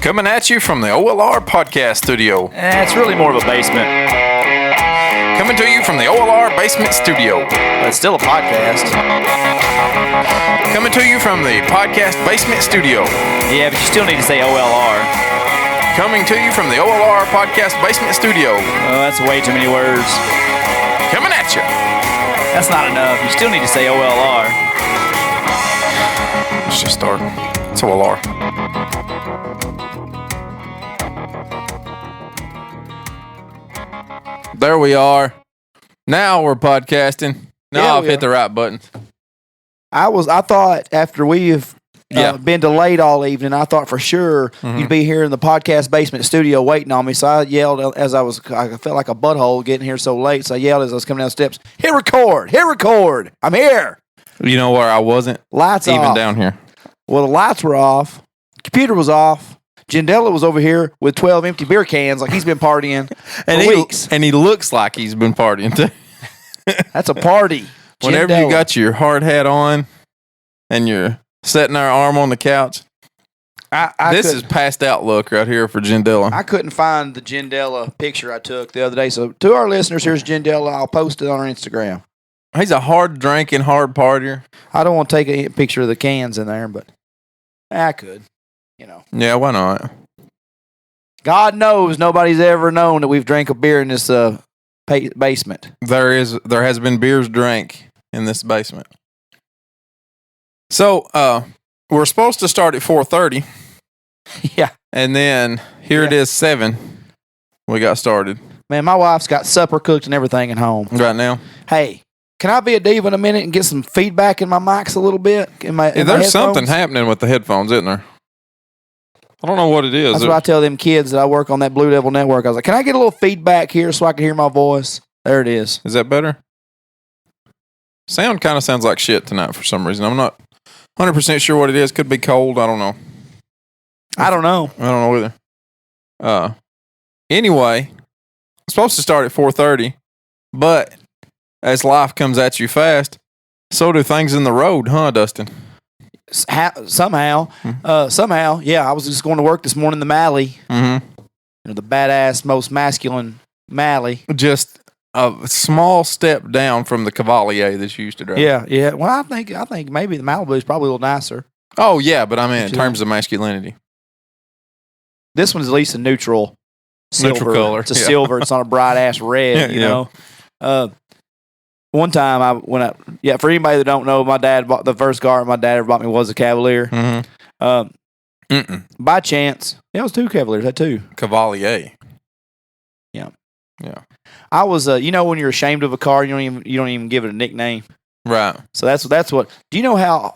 Coming at you from the OLR podcast studio. It's really more of a basement. Coming to you from the OLR basement studio. But it's still a podcast. Coming to you from the podcast basement studio. Yeah, but you still need to say OLR. Coming to you from the OLR podcast basement studio. Oh, that's way too many words. Coming at you. That's not enough. You still need to say OLR. Let's just start. It's OLR. There we are. Now we're podcasting. Now I've hit the right buttons. I thought after we've been delayed all evening, I thought for sure you'd be here in the podcast basement studio waiting on me. So I yelled I felt like a butthole getting here so late. So I yelled as I was coming down the steps, hit record, I'm here. You know where I wasn't? Lights even off. Down here. Well, the lights were off. Computer was off. Jindella was over here with 12 empty beer cans like he's been partying for weeks. And he looks like he's been partying too. That's a party. Whenever you got your hard hat on and you're setting our arm on the couch, this is passed out look right here for Jindella. I couldn't find the Jindella picture I took the other day. So to our listeners, here's Jindella. I'll post it on our Instagram. He's a hard drinking, hard partier. I don't want to take a picture of the cans in there, but I could. You know. Yeah, why not? God knows nobody's ever known that we've drank a beer in this basement. There has been beers drank in this basement. So we're supposed to start at 4:30. Yeah, and then here it is 7. We got started. Man, my wife's got supper cooked and everything at home right now. Hey, can I be a diva in a minute and get some feedback in my mics a little bit? There's something happening with the headphones, isn't there? I don't know what it is. That's what I tell them kids that I work on that Blue Devil Network. I was like, can I get a little feedback here so I can hear my voice? There it is. Is that better? Sound kind of sounds like shit tonight for some reason. I'm not 100% sure what it is. Could be cold. I don't know. I don't know either. Anyway, it's supposed to start at 4:30, but as life comes at you fast, so do things in the road, huh, Dustin? Somehow, yeah. I was just going to work this morning, the Mally, the badass, most masculine Mally. Just a small step down from the Cavalier that you used to drive. Yeah. Well, I think maybe the Malibu is probably a little nicer. Oh yeah, but I mean in terms of masculinity, this one's at least a neutral color. It's a silver. It's not a bright ass red. You know. One time, for anybody that don't know, my dad bought the first car my dad ever bought me was a Cavalier. By chance, it was 2 Cavaliers. Had 2 Cavalier. Yeah. I was, when you're ashamed of a car, you don't even give it a nickname. Right. So that's what. Do you know how?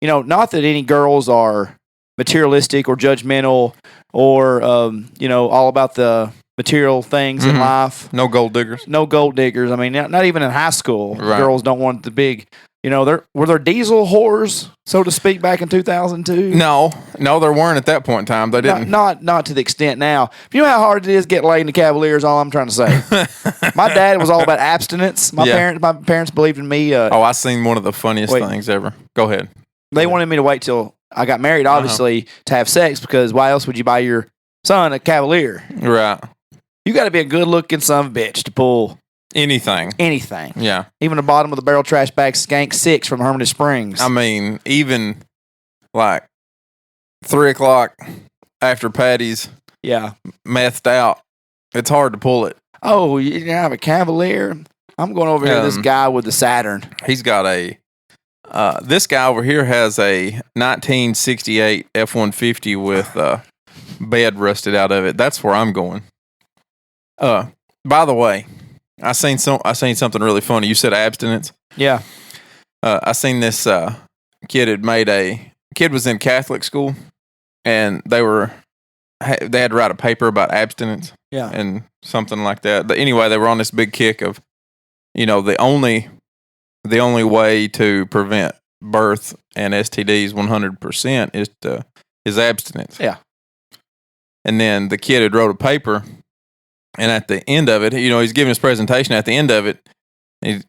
Not that any girls are materialistic or judgmental or all about the material things in life. No gold diggers. I mean, not even in high school. Right. Girls don't want the big, were there diesel whores, so to speak, back in 2002? No, there weren't at that point in time. They didn't. Not to the extent now. You know how hard it is getting laid in the Cavaliers, all I'm trying to say. My dad was all about abstinence. My parents believed in me. I seen one of the funniest things ever. Go ahead. They wanted me to wait till I got married, obviously, to have sex, because why else would you buy your son a Cavalier? Right. You got to be a good-looking son of a bitch to pull anything. Yeah. Even the bottom of the barrel trash bag Skank 6 from Hermitage Springs. I mean, even like 3 o'clock after Patty's methed out, it's hard to pull it. Oh, you have a Cavalier? I'm going over here to this guy with the Saturn. He's got this guy over here has a 1968 F-150 with bed rusted out of it. That's where I'm going. By the way, I seen something really funny. You said abstinence. Yeah. I seen this kid was in Catholic school, and they had to write a paper about abstinence. Yeah. And something like that. But anyway, they were on this big kick of, the only way to prevent birth and STDs 100% is abstinence. Yeah. And then the kid had wrote a paper. And at the end of it, he's giving his presentation. At the end of it, he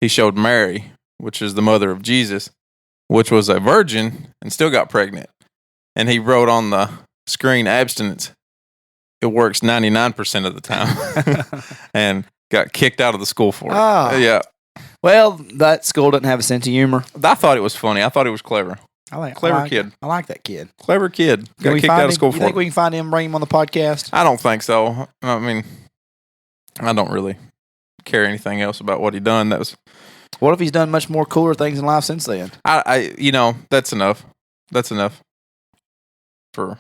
showed Mary, which is the mother of Jesus, which was a virgin and still got pregnant. and he wrote on the screen abstinence. It works 99% of the time, and got kicked out of the school for it. Oh. Yeah. Well, that school doesn't have a sense of humor. I thought it was funny. I thought it was clever. Clever kid. I like that kid. Clever kid. Got kicked out of school for it. You think we can find him and bring him on the podcast? I don't think so. I mean, I don't really care anything else about what he done. What if he's done much more cooler things in life since then? That's enough. That's enough for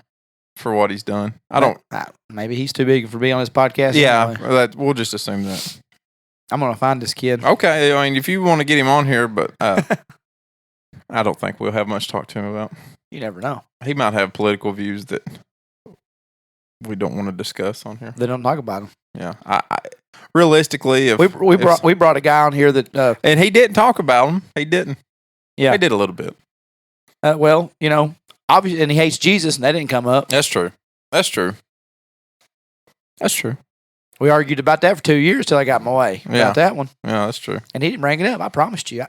what he's done. I don't. Maybe he's too big for being on this podcast. Yeah, anyway. we'll just assume that. I'm gonna find this kid. Okay, I mean, if you want to get him on here, but I don't think we'll have much to talk to him about. You never know. He might have political views that we don't want to discuss on here. They don't talk about him. Yeah, I realistically, if we brought a guy on here that and he didn't talk about him. He didn't. Yeah, he did a little bit. Well, obviously, and he hates Jesus, and that didn't come up. That's true. That's true. That's true. We argued about that for 2 years till I got my way about that one. Yeah, that's true. And he didn't bring it up. I promised you.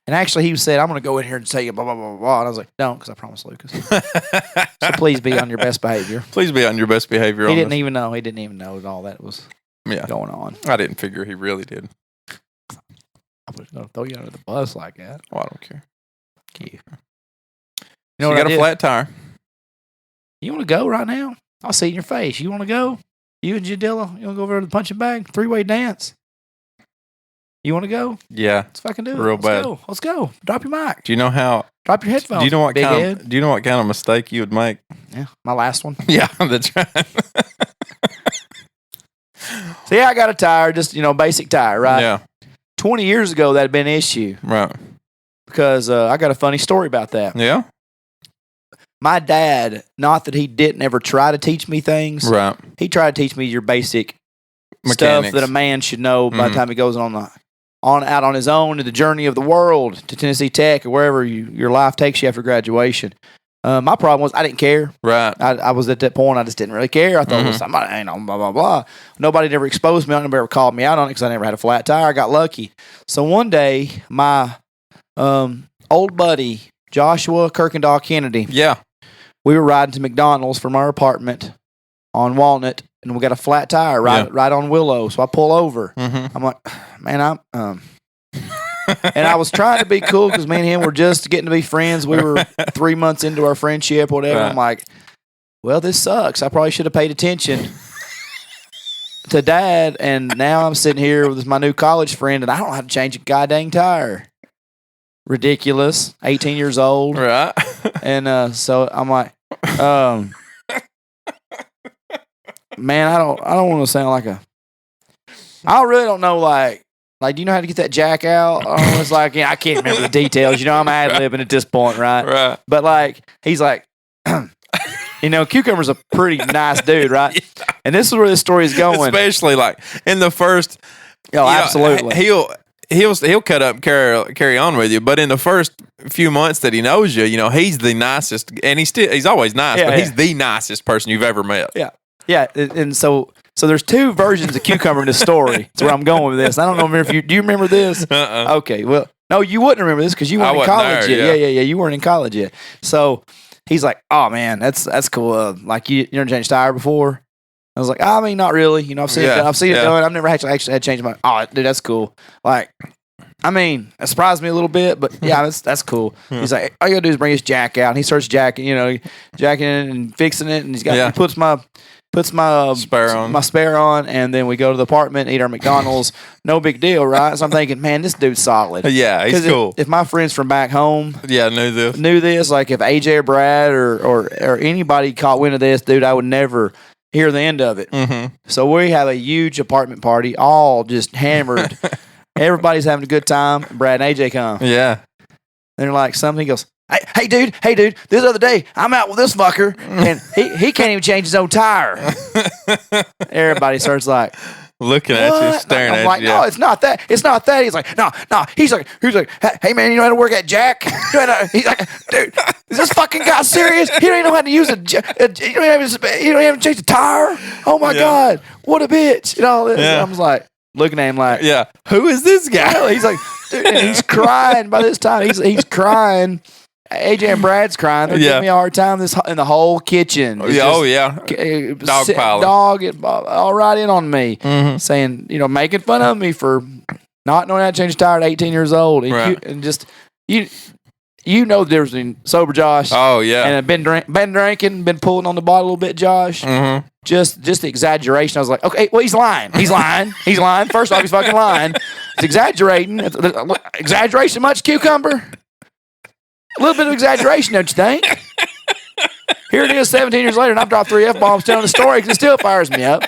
And actually, he said, "I'm going to go in here and tell you blah blah blah blah." And I was like, "Don't," because I promised Lucas. So please be on your best behavior. Please be on your best behavior. He didn't even know. He didn't even know that all that was going on. I didn't figure he really did. I was going to throw you under the bus like that. Oh, I don't care. You know, you got a flat tire. You want to go right now? I'll see it in your face. You want to go? You and Jadilla, you want to go over to the punching bag? 3-way dance? You want to go? Yeah. Let's fucking do it. Real bad. Let's go. Drop your mic. Do you know how? Drop your headphones. Do you know what kind of mistake you would make? Yeah, my last one. Yeah, that's right. So yeah, I got a tire, just basic tire, right? Yeah. 20 years ago, that'd been an issue, right? Because I got a funny story about that. Yeah. My dad, not that he didn't ever try to teach me things. Right. He tried to teach me your basic mechanics stuff that a man should know by the time he goes out on his own to the journey of the world to Tennessee Tech or wherever your life takes you after graduation. My problem was I didn't care. Right. I was at that point. I just didn't really care. I thought, well, somebody ain't on blah, blah, blah. Nobody ever exposed me on it. Nobody ever called me out on it because I never had a flat tire. I got lucky. So one day, my old buddy, Joshua Kirkendall Kennedy. Yeah. We were riding to McDonald's from our apartment on Walnut, and we got a flat tire right on Willow. So I pull over. Mm-hmm. I'm like, man, and I was trying to be cool because me and him were just getting to be friends. We were 3 months into our friendship, whatever. Right. I'm like, well, this sucks. I probably should have paid attention to Dad. And now I'm sitting here with my new college friend, and I don't know how to change a goddamn tire. Ridiculous. 18 years old. Right. And so I'm like, man, I don't want to sound like I really don't know, like, do you know how to get that jack out? It's like, I can't remember the details. I'm ad-libbing at this point, right? Right. But, like, he's like, Cucumber's a pretty nice dude, right? Yeah. And this is where this story is going. Especially, like, in the first... Oh, absolutely. He'll cut up and carry on with you, but in the first few months that he knows you, he's the nicest, and he's always nice, but he's the nicest person you've ever met. Yeah. Yeah, and so there's two versions of Cucumber in this story. That's where I'm going with this. I don't know if do you remember this? Okay, well, no, you wouldn't remember this because you weren't in college yet. Yeah, you weren't in college yet. So he's like, "Oh man, that's cool. Like you never changed tire before?" I was like, I mean, not really. I've seen it done. I've seen it done. I've never actually had to change my. Oh, dude, that's cool. Like, I mean, it surprised me a little bit, but yeah, that's cool. He's like, all you gotta do is bring his jack out, and he starts jacking it and fixing it, and he puts my spare on, and then we go to the apartment, eat our McDonald's. No big deal, right? So I'm thinking, man, this dude's solid. Yeah, he's cool. If my friends from back home, knew this, like if AJ or Brad or anybody caught wind of this, dude, I would never hear the end of it. Mm-hmm. So we have a huge apartment party, all just hammered. Everybody's having a good time. Brad and AJ come. Yeah. They're like, something goes, hey, dude, this other day, I'm out with this fucker, and he can't even change his own tire. Everybody starts like, looking at you, staring at you. I'm like, no, it's not that. It's not that. He's like, no. He's like, hey, man, you know how to work that jack? He's like, dude, is this fucking guy serious? He don't even know how to use he don't even change the tire? Oh, my God. What a bitch. And all this. I was like, looking at him like, who is this guy? He's like, dude, and he's crying by this time. He's crying. AJ and Brad's crying. They're giving me a hard time in the whole kitchen. Dog piling. Dog all right in on me, saying, making fun of me for not knowing how to change a tire at 18 years old. And, you know the difference between sober Josh. Oh, yeah. And been drinking, been pulling on the bottle a little bit, Josh. Mm-hmm. Just the exaggeration. I was like, okay, well, he's lying. He's lying. He's lying. First off, he's fucking lying. He's exaggerating. Exaggeration much, cucumber? A little bit of exaggeration, don't you think? Here it is 17 years later, and I've dropped 3 F-bombs telling the story because it still fires me up.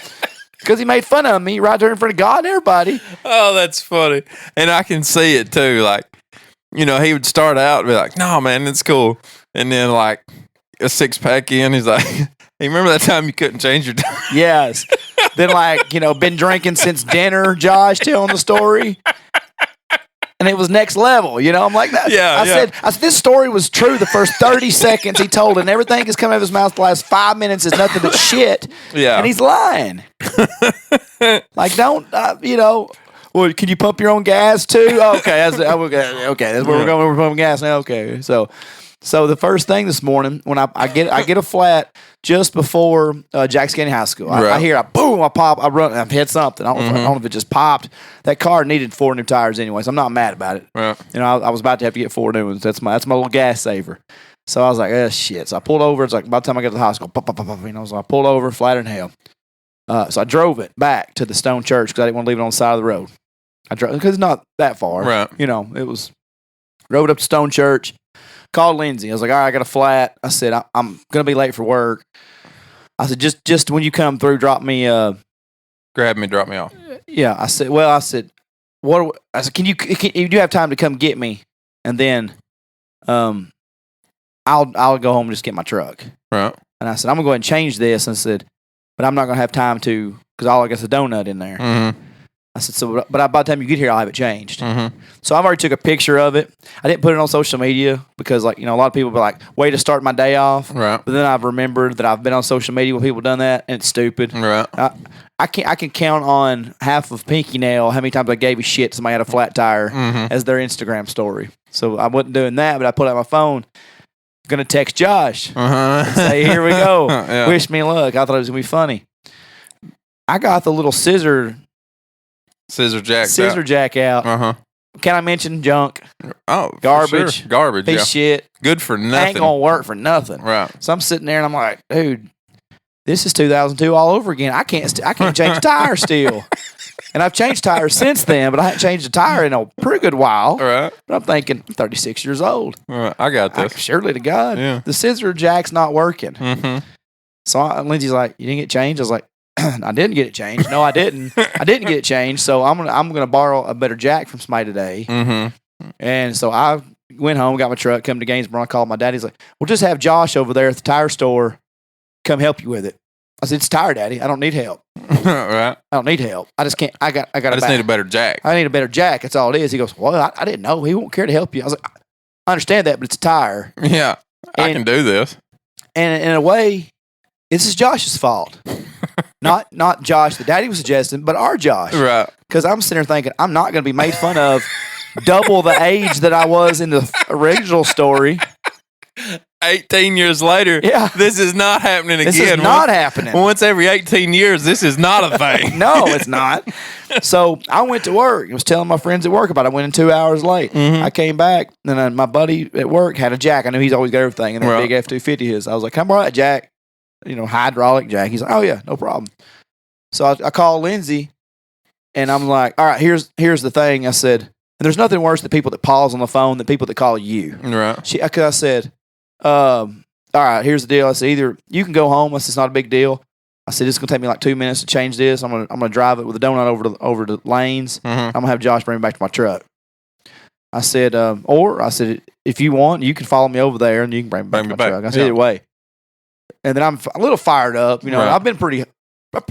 Because he made fun of me right there in front of God and everybody. Oh, that's funny. And I can see it, too. Like, he would start out and be like, no, man, it's cool. And then, like, a 6-pack in, he's like, hey, remember that time you couldn't change your tire? Yes. Then, like, been drinking since dinner, Josh, telling the story. And it was next level, I'm like, that. I said, this story was true the first 30 seconds he told it, and everything that's coming out of his mouth the last 5 minutes is nothing but shit. Yeah. And he's lying. Like, don't, well, can you pump your own gas too? Okay, that's where we're going. We're pumping gas now. Okay, so the first thing this morning when I get a flat just before Jackson County High School. I hear boom, I pop, I run, I've hit something. I don't know if it just popped. That car needed 4 new tires anyway, so I'm not mad about it. Right. I was about to have to get 4 new ones. That's my little gas saver. So I was like, shit. So I pulled over. It's like by the time I got to the high school, pop, pop, pop, pop, so I pulled over, flatter than hell. So I drove it back to the Stone Church because I didn't want to leave it on the side of the road. I drove because it's not that far. Right. It was rode up to Stone Church, called Lindsay. I was like, all right, I got a flat. I said, I'm gonna be late for work. I said, just when you come through, drop me. Grab me, drop me off. Yeah. I said, what? I said, can you have time to come get me, and then, I'll go home and just get my truck. Right. And I said, I'm gonna go ahead and change this. And I said, but I'm not gonna have time to because all I got is a donut in there. Mm-hmm. I said, but by the time you get here, I'll have it changed. Mm-hmm. So I've already took a picture of it. I didn't put it on social media because, a lot of people be like, way to start my day off. Right. But then I've remembered that I've been on social media when people done that, and it's stupid. Right. I can count on half of Pinky Nail how many times I gave a shit somebody had a flat tire as their Instagram story. So I wasn't doing that, but I put out my phone. Gonna text Josh and say, here we go. Yeah. Wish me luck. I thought it was gonna be funny. I got the little scissor jack out. Uh-huh. Can I mention junk? Oh, garbage. Sure. Garbage. Piece of shit. Good for nothing. Ain't gonna work for nothing. Right. So I'm sitting there and I'm like, dude, this is 2002 all over again. I can't change a tire still. And I've changed tires since then, but I haven't changed a tire in a pretty good while. Right. But I'm thinking, I'm 36 years old. Right. I got this. Surely to God. Yeah. The scissor jack's not working. Mm-hmm. So Lindsay's like, you didn't get changed? I was like, I didn't get it changed. No, I didn't. I didn't get it changed. So I'm gonna borrow a better jack from somebody today. Mm-hmm. And so I went home, got my truck, come to Gainesboro. I called my dad. He's like, "We'll just have Josh over there at the tire store come help you with it." I said, "It's tire, Daddy. I don't need help. Right? I don't need help. I just can't. I just need a better jack. I need a better jack. That's all it is." He goes, "Well, I didn't know. He won't care to help you." I was like, "I understand that, but it's a tire." Yeah, I can do this. And in a way, this is Josh's fault. Not Josh, the daddy was suggesting, but our Josh. Right. Because I'm sitting there thinking, I'm not going to be made fun of double the age that I was in the original story. 18 years later, this is not happening again. This is not happening. Once every 18 years, this is not a thing. No, it's not. So I went to work. I was telling my friends at work about it. I went in 2 hours late. Mm-hmm. I came back, and then my buddy at work had a jack. I knew he's always got everything, and that big F-250 is. I was like, come on, that jack. Hydraulic jack. He's like, oh yeah, no problem. So I called Lindsay, and I'm like, all right, here's the thing. I said, and there's nothing worse than people that pause on the phone than people that call you. Right. I said, all right, here's the deal. I said, either you can go home. I said, it's not a big deal. I said, it's gonna take me like 2 minutes to change this. I'm gonna drive it with a donut over the lanes. Mm-hmm. I'm gonna have Josh bring me back to my truck. I said, if you want, you can follow me over there and you can bring me back to my truck. I said, either way. And then I'm a little fired up. Right. I've been pretty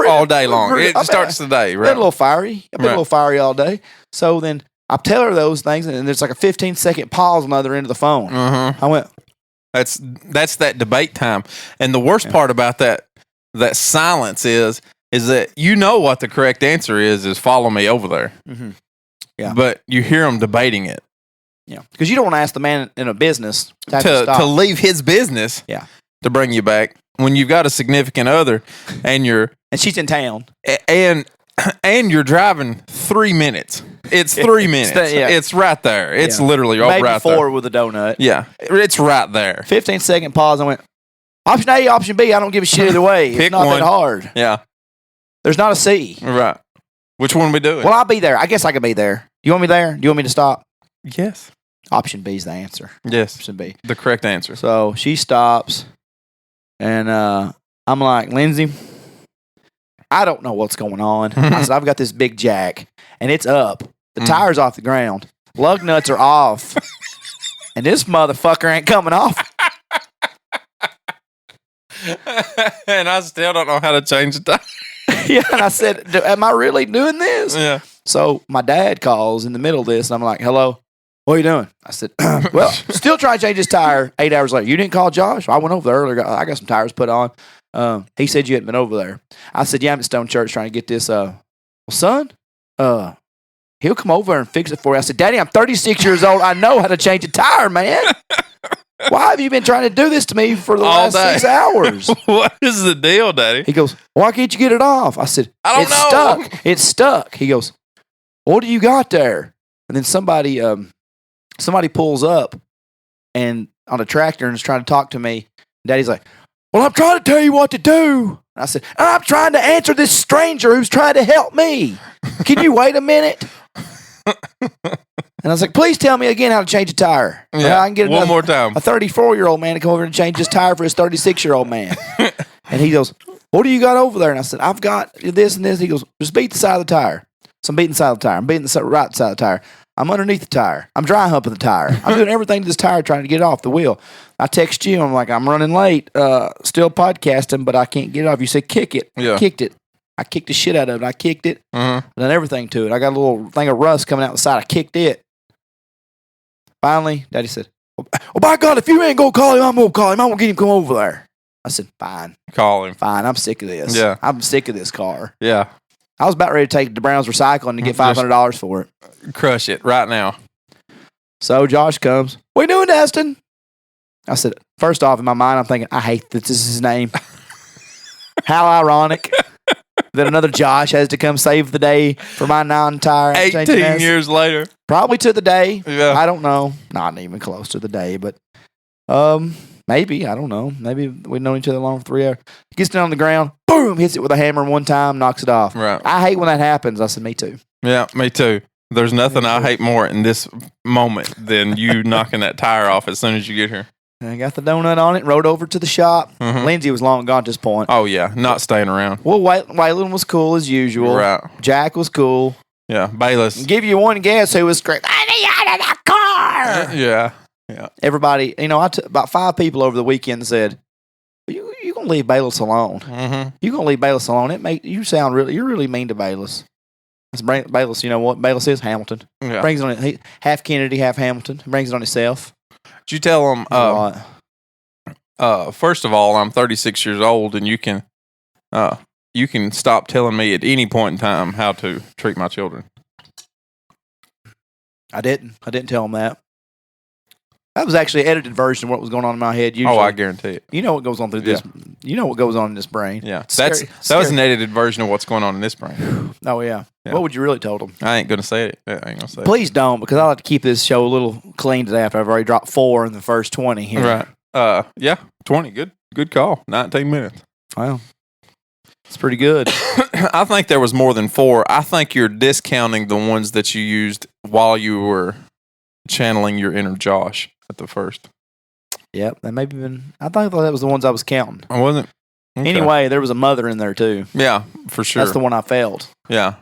all day long. It starts the day, right? I've been a little fiery. I've been a little fiery all day. So then I tell her those things, and there's like a 15-second pause on the other end of the phone. Mm-hmm. I went, That's that debate time. And the worst part about that silence is that what the correct answer is follow me over there. Mm-hmm. Yeah. But you hear them debating it. Yeah, because you don't want to ask the man in a business to have to stop. To leave his business. Yeah. To bring you back when you've got a significant other and she's in town and you're driving 3 minutes. It's 3 minutes. It's right there. It's literally maybe right 4 there. with a donut. Yeah, it's right there. 15-second pause. I went option A, option B. I don't give a shit either way. Pick it's not one. that hard. Yeah, there's not a C. Right. Which one are we doing? Well, I'll be there. I guess I could be there. You want me there? Do you want me to stop? Yes. Option B is the answer. Yes. Option B. The correct answer. So she stops, and I'm like, Lindsay, I don't know what's going on. I said, I've got this big jack, and it's up. The tire's off the ground. Lug nuts are off, and this motherfucker ain't coming off. And I still don't know how to change the tire. Yeah, and I said, am I really doing this? Yeah. So my dad calls in the middle of this, and I'm like, hello, what are you doing? I said, well, still trying to change his tire 8 hours later. You didn't call Josh? I went over there earlier. I got some tires put on. He said you hadn't been over there. I said, yeah, I'm at Stone Church trying to get this. Well, son, he'll come over and fix it for you. I said, Daddy, I'm 36 years old. I know how to change a tire, man. Why have you been trying to do this to me for the last 6 hours? What is the deal, Daddy? He goes, why can't you get it off? I said, I don't know. Stuck. It's stuck. He goes, what do you got there? And then somebody pulls up and on a tractor and is trying to talk to me. Daddy's like, well, I'm trying to tell you what to do. I said, I'm trying to answer this stranger who's trying to help me. Can you wait a minute? And I was like, please tell me again how to change a tire. Yeah, I can get one more time. A 34-year-old man to come over and change his tire for his 36-year-old man. And he goes, what do you got over there? And I said, I've got this and this. He goes, just beat the side of the tire. So I'm beating the side of the tire. I'm beating the right side of the tire. I'm underneath the tire. I'm dry humping the tire. I'm doing everything to this tire trying to get it off the wheel. I text you. I'm like, I'm running late. Still podcasting, but I can't get it off. You said kick it. Yeah. I kicked it. I kicked the shit out of it. I kicked it. Uh-huh. Done everything to it. I got a little thing of rust coming out the side. I kicked it. Finally, Daddy said, well, by God, if you ain't going to call him, I'm going to call him. I'm going to get him to come over there. I said, fine. Call him. Fine. I'm sick of this. Yeah. I'm sick of this car. Yeah. I was about ready to take it to Brown's Recycling to get $500 for it. Crush it right now. So Josh comes. What you doing, Destin? I said, first off, in my mind, I'm thinking, I hate that this is his name. How ironic that another Josh has to come save the day for my non-tire. 18 years later. Probably to the day. Yeah. I don't know. Not even close to the day, but maybe. I don't know. Maybe we've known each other long for 3 hours. Gets down on the ground, boom, hits it with a hammer one time, knocks it off. Right. I hate when that happens. I said, me too. Yeah, me too. There's nothing I hate more in this moment than you knocking that tire off as soon as you get here. And I got the donut on it, rode over to the shop. Mhm. Lindsay was long gone at this point. Oh, yeah. Not staying around. Well, Waylon was cool as usual. Right. Jack was cool. Yeah. Bayless. Give you one guess who was screaming, I need out of the car. Yeah. Yeah. Everybody, about 5 people over the weekend said, you going to leave Bayless alone. Mm-hmm. You going to leave Bayless alone. You're really mean to Bayless. Bayless, you know what Bayless is? Hamilton. Yeah. Brings it on half Kennedy, half Hamilton. He brings it on himself. Did you tell him, first of all, I'm 36 years old and you can stop telling me at any point in time how to treat my children. I didn't tell him that. That was actually an edited version of what was going on in my head. Usually. Oh, I guarantee it. You know what goes on through this. You know what goes on in this brain. Yeah. Scary. That was an edited version of what's going on in this brain. Oh, yeah. What would you really told him? I ain't going to say it. I ain't going to say Please don't, because I like to keep this show a little clean today after I've already dropped 4 in the first 20 here. Right. Yeah. 20. Good call. 19 minutes. Wow. It's pretty good. I think there was more than 4. I think you're discounting the ones that you used while you were channeling your inner Josh at the first. Yep. That maybe been. I thought that was the ones I was counting. I wasn't. Okay. Anyway, there was a mother in there too. Yeah, for sure. That's the one I felt. Yeah.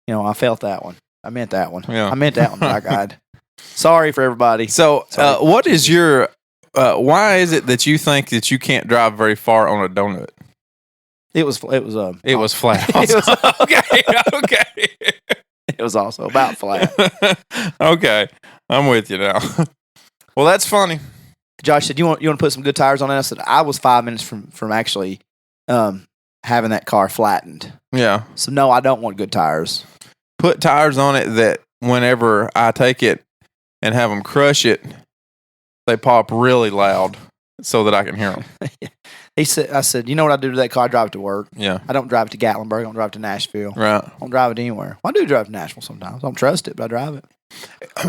I felt that one. I meant that one. Yeah. I meant that one, by God. Sorry for everybody. So, what is your, why is it that you think that you can't drive very far on a donut? It was flat. It was okay. It was also about flat. Okay. I'm with you now. Well, that's funny. Josh said, you want to put some good tires on it? I said, I was 5 minutes from actually having that car flattened. Yeah. So, no, I don't want good tires. Put tires on it that whenever I take it and have them crush it, they pop really loud so that I can hear them. I said, you know what I do to that car? I drive it to work. Yeah. I don't drive it to Gatlinburg. I don't drive it to Nashville. Right. I don't drive it anywhere. Well, I do drive to Nashville sometimes. I don't trust it, but I drive it.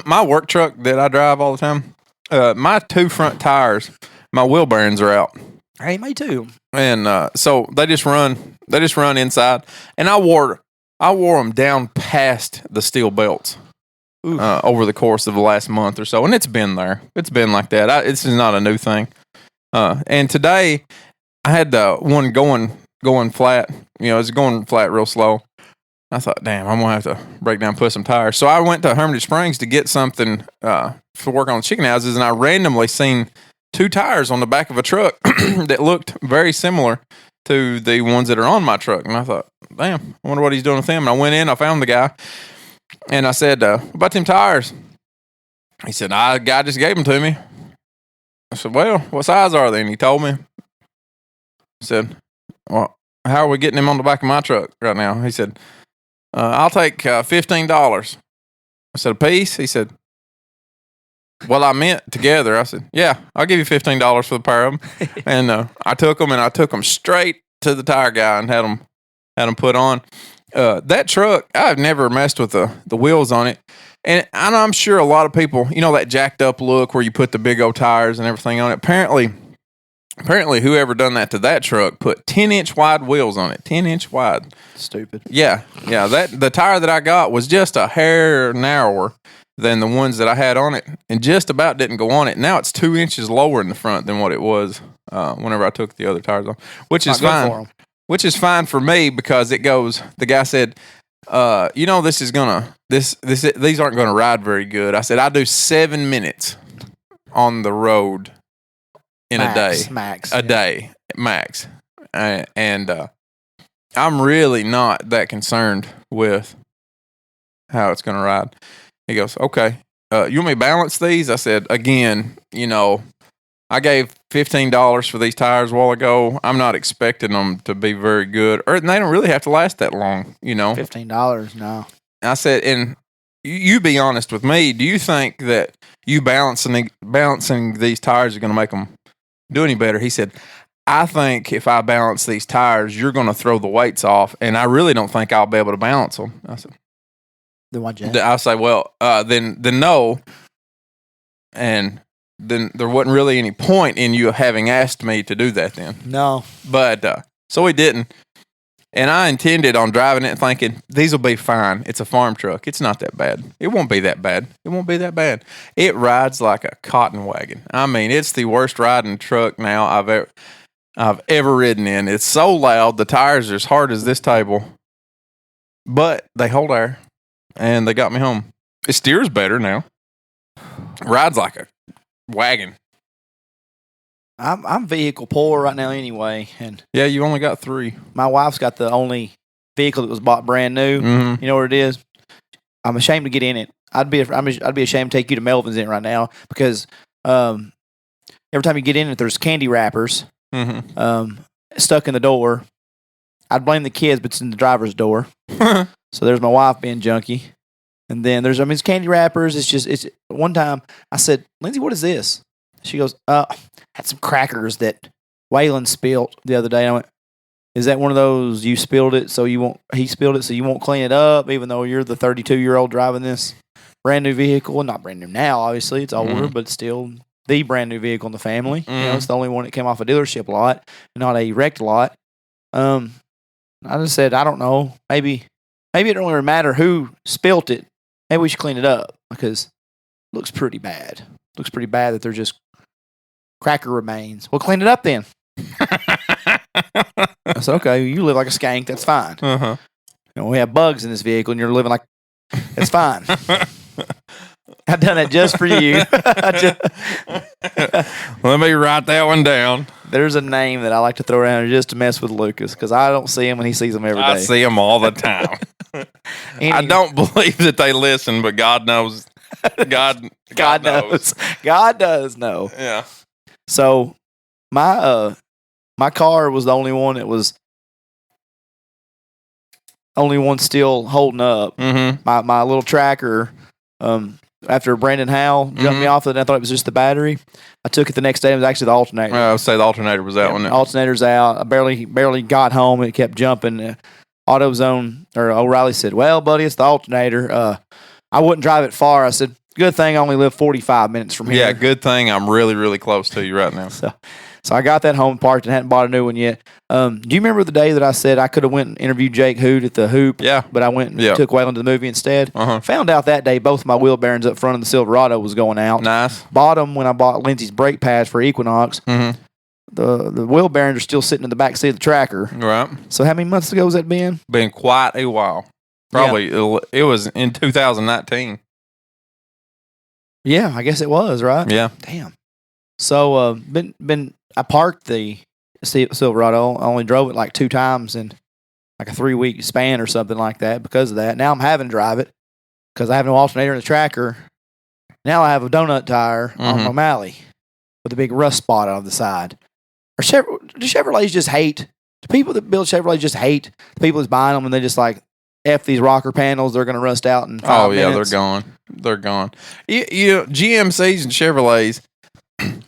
My work truck that I drive all the time, my 2 front tires, my wheel bearings are out. Hey, me too. And so they just run inside. And I wore them down past the steel belts over the course of the last month or so. And it's been there. It's been like that. This is not a new thing. And today I had one going flat. You know, it's going flat real slow. I thought, damn, I'm going to have to break down and put some tires. So I went to Hermitage Springs to get something for work on the chicken houses, and I randomly seen 2 tires on the back of a truck that looked very similar to the ones that are on my truck. And I thought, damn, I wonder what he's doing with them. And I went in, I found the guy, and I said, what about them tires? He said, the guy just gave them to me. I said, well, what size are they? And he told me. I said, well, how are we getting them on the back of my truck right now? He said, I'll take $15. I said, a piece? He said, well, I meant together. I said, yeah, I'll give you $15 for the pair of them. And I took them straight to the tire guy and had them put on. That truck, I've never messed with the wheels on it. And I'm sure a lot of people, you know, that jacked up look where you put the big old tires and everything on it. Apparently whoever done that to that truck put 10-inch wide wheels on it. 10-inch wide. Stupid. Yeah. The tire that I got was just a hair narrower than the ones that I had on it, and just about didn't go on it. Now it's 2 inches lower in the front than what it was whenever I took the other tires off, which is fine. Which is fine for me because it goes. The guy said, "You know, these aren't gonna ride very good." I said, "I do 7 minutes on the road in a day, day max," and I'm really not that concerned with how it's gonna ride. He goes, okay, you want me to balance these? I said, again, you know, I gave $15 for these tires a while ago. I'm not expecting them to be very good, or they don't really have to last that long, you know. $15, no. I said, and you be honest with me, do you think that you balancing these tires are going to make them do any better? He said, I think if I balance these tires, you're going to throw the weights off, and I really don't think I'll be able to balance them. I said, then why'd you? I say, well, then no, and then there wasn't really any point in you having asked me to do that then. No, but so we didn't, and I intended on driving it thinking these will be fine. It's a farm truck. It's not that bad. It won't be that bad. It rides like a cotton wagon. I mean, it's the worst riding truck now I've ever ridden in. It's so loud. The tires are as hard as this table, but they hold air. And they got me home. It steers better now. Rides like a wagon. I'm vehicle poor right now anyway, and yeah, you only got 3. My wife's got the only vehicle that was bought brand new. Mm-hmm. You know what it is? I'm ashamed to get in it. I'd be ashamed to take you to Melvin's in it right now because every time you get in it, there's candy wrappers stuck in the door. I'd blame the kids, but it's in the driver's door. So there's my wife being junky. And then it's candy wrappers. It's one time I said, Lindsay, what is this? She goes, had some crackers that Waylon spilled the other day. And I went, is that one of those he spilled it so you won't clean it up, even though you're the 32-year-old driving this brand new vehicle? Not brand new now, obviously. It's older, but it's still the brand new vehicle in the family. You know, it's the only one that came off a dealership lot, not a wrecked lot. I just said, I don't know. Maybe it don't really matter who spilt it. Maybe we should clean it up because it looks pretty bad. Looks pretty bad that they're just cracker remains. We'll clean it up then. I said, okay, you live like a skank. That's fine. Uh-huh. You know, we have bugs in this vehicle and you're living like, it's fine. I've done it just for you. Let me write that one down. There's a name that I like to throw around just to mess with Lucas because I don't see him and he sees them every day. I see them all the time. I don't believe that they listen, but God knows. God knows. God does know. Yeah. So my car was the only one that was still holding up. Mm-hmm. My little tracker after Brandon Howell jumped me off it, and I thought it was just the battery. I took it the next day. It was actually the alternator. I would say the alternator was out, wasn't it? Alternator's out. I barely got home. It kept jumping. AutoZone or O'Reilly said, "Well, buddy, it's the alternator. I wouldn't drive it far." I said, "Good thing I only live 45 minutes from here." Yeah, good thing I'm really, really close to you right now. So I got that home parked and hadn't bought a new one yet. Do you remember the day that I said I could have went and interviewed Jake Hood at the Hoop? Yeah. But I went and took Waylon to the movie instead. Found out that day both my wheel bearings up front of the Silverado was going out. Nice. Bought them when I bought Lindsay's brake pads for Equinox. The wheel bearings are still sitting in the back seat of the tracker. Right. So how many months ago has that been? Been quite a while. Probably it was in 2019. Yeah, I guess it was, right? Yeah. Damn. So I parked the Silverado. I only drove it like 2 times in like a 3-week span or something like that because of that. Now I'm having to drive it because I have no alternator in the tracker. Now I have a donut tire on my Malley with a big rust spot on the side. Do Chevrolets just hate? Do people that build Chevrolets just hate the people that's buying them and they just like, F these rocker panels, they're going to rust out in 5 minutes? They're gone. They're gone. GMCs and Chevrolets,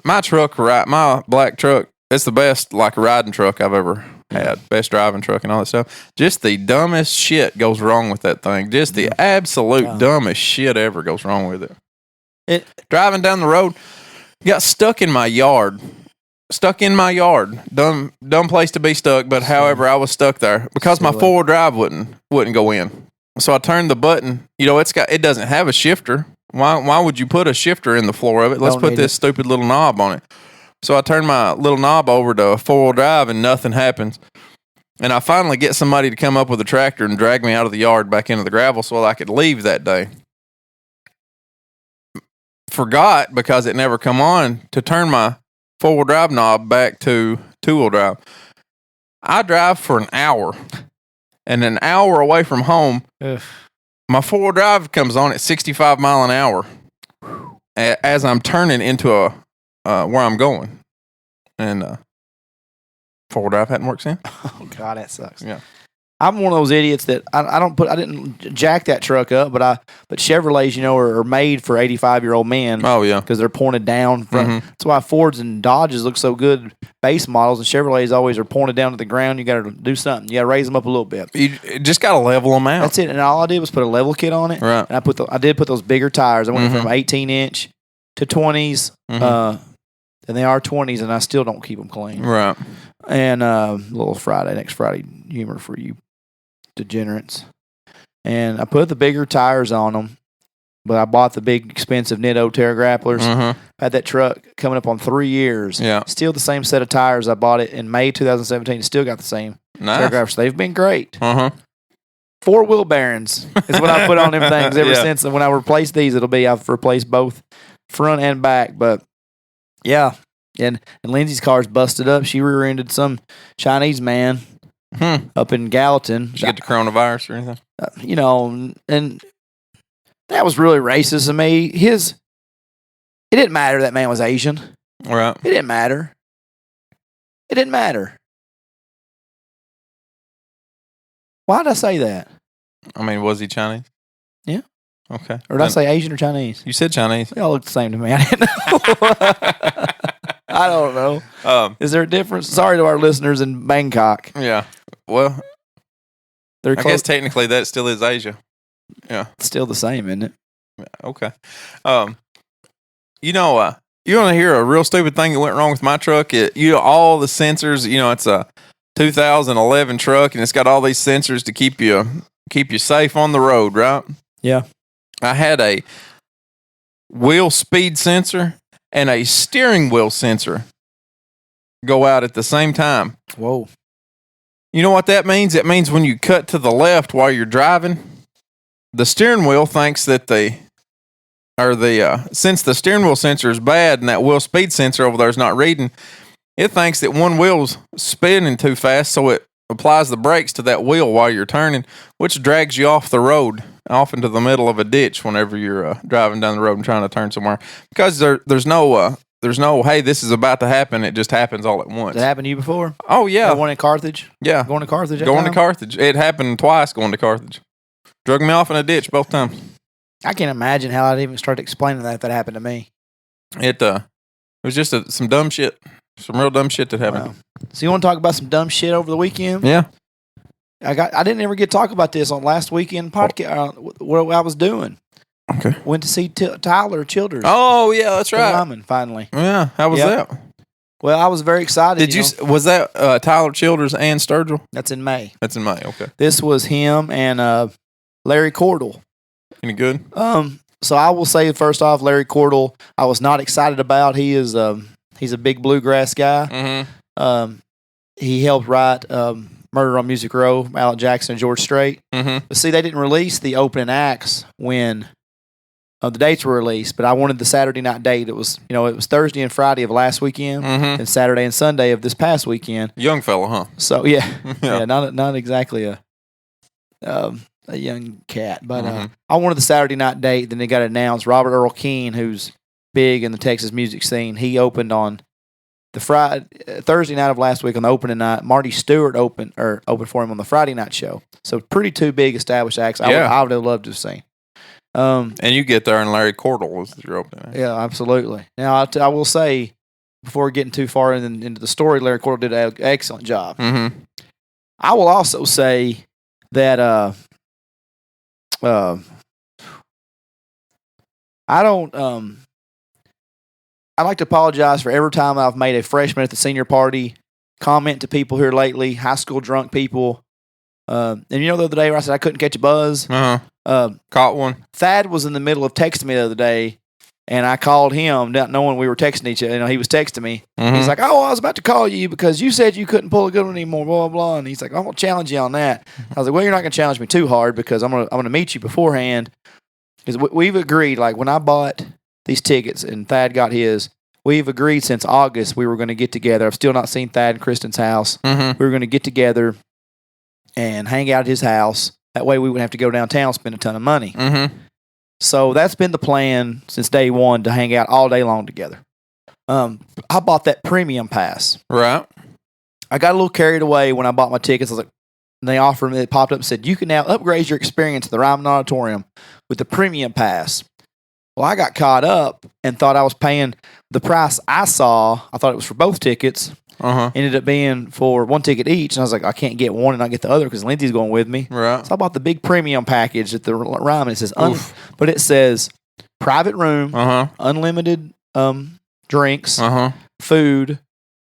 my black truck, it's the best like riding truck I've ever had. Best driving truck and all that stuff. Just the dumbest shit goes wrong with that thing. Just the absolute dumbest shit ever goes wrong with it. Driving down the road, got stuck in my yard. Dumb place to be stuck, but however, I was stuck there because my 4-wheel drive wouldn't go in. So I turned the button. It doesn't have a shifter. Why would you put a shifter in the floor of it? Let's put this stupid little knob on it. So I turned my little knob over to 4-wheel drive and nothing happens. And I finally get somebody to come up with a tractor and drag me out of the yard back into the gravel so I could leave that day. Forgot because it never come on to turn my 4-wheel drive knob back to 2-wheel drive. I drive for an hour, and an hour away from home, my 4-wheel drive comes on at 65 mile an hour as I'm turning into where I'm going, and 4-wheel drive hadn't worked since. Oh God, that sucks. Yeah. I'm one of those idiots that I didn't jack that truck up, but Chevrolets, are made for 85-year-old men. Oh yeah, because they're pointed down. That's why Fords and Dodges look so good, base models, and Chevrolets always are pointed down to the ground. You got to do something. You got to raise them up a little bit. You just got to level them out. That's it. And all I did was put a level kit on it. Right. And I did put those bigger tires. I went from 18-inch to 20s, and they are 20s, and I still don't keep them clean. Right. And next Friday humor for you degenerates. And I put the bigger tires on them, but I bought the big expensive Nitto Terra Grapplers. Had that truck coming up on 3 years. Yeah. Still the same set of tires. I bought it in May 2017. Still got the same Terra Grapplers. They've been great. 4 wheel bearings is what I put on them things ever since. And when I replace these, I've replaced both front and back. But yeah. And Lindsay's car's busted up. She rear-ended some Chinese man up in Gallatin. Did you get the coronavirus or anything? And that was really racist of me. It didn't matter that man was Asian. Right. It didn't matter. Why did I say that? I mean, was he Chinese? Yeah. Okay. Or did I say Asian or Chinese? You said Chinese. They all look the same to me. I didn't know. I don't know. Is there a difference? Sorry to our listeners in Bangkok. Yeah. Well, I guess technically that still is Asia. Yeah. It's still the same, isn't it? Yeah, okay. You want to hear a real stupid thing that went wrong with my truck? All the sensors, it's a 2011 truck and it's got all these sensors to keep you safe on the road, right? Yeah. I had a wheel speed sensor and a steering wheel sensor go out at the same time. Whoa. You know what that means? It means when you cut to the left while you're driving, the steering wheel thinks that since the steering wheel sensor is bad and that wheel speed sensor over there is not reading, it thinks that one wheel's spinning too fast, so it applies the brakes to that wheel while you're turning, which drags you off the road, off into the middle of a ditch whenever you're driving down the road and trying to turn somewhere. Because there's no, hey, this is about to happen. It just happens all at once. Did that happen to you before? Oh, yeah. The one in Carthage? Yeah. Going to Carthage? Going to Carthage. It happened twice going to Carthage. Drug me off in a ditch both times. I can't imagine how I'd even start explaining that if that happened to me. It was just some dumb shit, some real dumb shit that happened. Wow. So you want to talk about some dumb shit over the weekend? Yeah. I didn't ever get to talk about this on last weekend podcast. What I was doing. Okay. Went to see Tyler Childers. Oh yeah, that's right. Lyman, finally. Yeah. How was that? Well, I was very excited. Did you? Was that Tyler Childers and Sturgill? That's in May. That's in May. Okay. This was him and Larry Cordell. Any good? So I will say first off, Larry Cordell, I was not excited about. He is he's a big bluegrass guy. Mm-hmm. He helped write Murder on Music Row, Alec Jackson and George Strait. Mm-hmm. But see, they didn't release the opening acts when the dates were released. But I wanted the Saturday night date. It was Thursday and Friday of last weekend, and Saturday and Sunday of this past weekend. Young fella, huh? So yeah, not exactly a young cat, but I wanted the Saturday night date. Then it got announced. Robert Earl Keen, who's big in the Texas music scene, he opened on the Thursday night of last week on the opening night. Marty Stewart opened for him on the Friday night show. So pretty two big established acts. I would have loved to have seen. And you get there and Larry Cordell was your opening. Yeah, absolutely. Now I will say, before getting too far into the story, Larry Cordell did an excellent job. Mm-hmm. I will also say that I'd like to apologize for every time I've made a freshman at the senior party comment to people here lately, high school drunk people. And the other day where I said I couldn't catch a buzz? Caught one. Thad was in the middle of texting me the other day, and I called him, not knowing we were texting each other. He was texting me. Mm-hmm. He's like, "Oh, I was about to call you because you said you couldn't pull a good one anymore, blah, blah, blah." And he's like, "I'm going to challenge you on that." I was like, "Well, you're not going to challenge me too hard because I'm gonna meet you beforehand." Because we've agreed, like when I bought these tickets and Thad got his, we've agreed since August we were going to get together. I've still not seen Thad and Kristen's house. Mm-hmm. We were going to get together and hang out at his house. That way we wouldn't have to go downtown and spend a ton of money. Mm-hmm. So that's been the plan since day one, to hang out all day long together. I bought that premium pass. Right. I got a little carried away when I bought my tickets. I was like, and they offered me, it popped up and said, "You can now upgrade your experience at the Ryman Auditorium with the premium pass." Well, I got caught up and thought I was paying the price I saw. I thought it was for both tickets. Ended up being for one ticket each. And I was like, I can't get one and not get the other because Lindsay's going with me. Right. So I bought the big premium package at the Ryman. It says, but it says private room, unlimited drinks, food,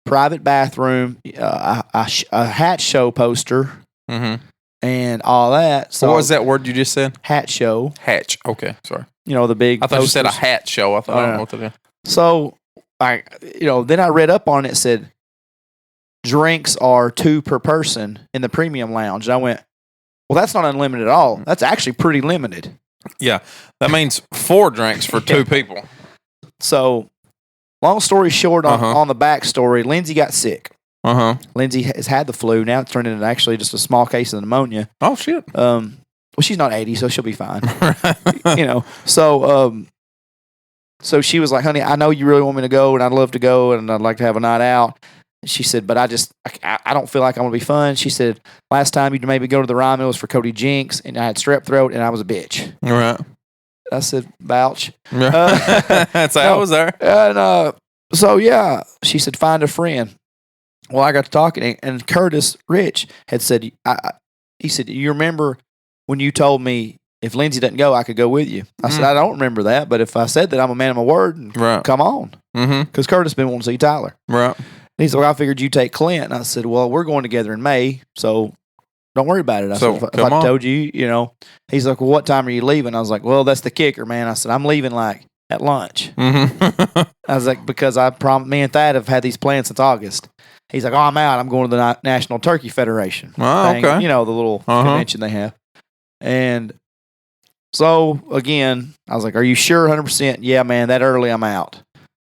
private bathroom, a hat show poster, and all that. So what was that word you just said? Hat show. Hatch. Okay, sorry. The big. I thought posters. you said a hat show. I thought I don't know what to do. So then I read up on it. It said drinks are 2 per person in the premium lounge. And I went, well, that's not unlimited at all. That's actually pretty limited. Yeah, that means 4 drinks for 2 people. So, long story short, on the backstory, Lindsay got sick. Lindsay has had the flu. Now it's turned into actually just a small case of pneumonia. Oh shit. Well, she's not 80, so she'll be fine. So she was like, "Honey, I know you really want me to go, and I'd love to go, and I'd like to have a night out." She said, "But I don't feel like I'm going to be fun." She said, "Last time you made me go to the Ryman, it was for Cody Jinks, and I had strep throat, and I was a bitch." Right. I said, "Vouch." That's how I was there. And so, yeah, she said, "Find a friend." Well, I got to talking, and Curtis Rich had said, he said, "You remember when you told me if Lindsay doesn't go, I could go with you?" I said, "I don't remember that, but if I said that, I'm a man of my word, and come on." Because Curtis been wanting to see Tyler. Right. And he said, "Well, I figured you take Clint." And I said, "Well, we're going together in May, so don't worry about it." I said, if I told you, He's like, "Well, what time are you leaving?" I was like, "Well, that's the kicker, man." I said, "I'm leaving like at lunch." I was like, because me and Thad have had these plans since August. He's like, "Oh, I'm out. I'm going to the National Turkey Federation." Oh, thing. okay. The little convention they have. And so, again, I was like, "Are you sure 100%? Yeah, man, that early I'm out."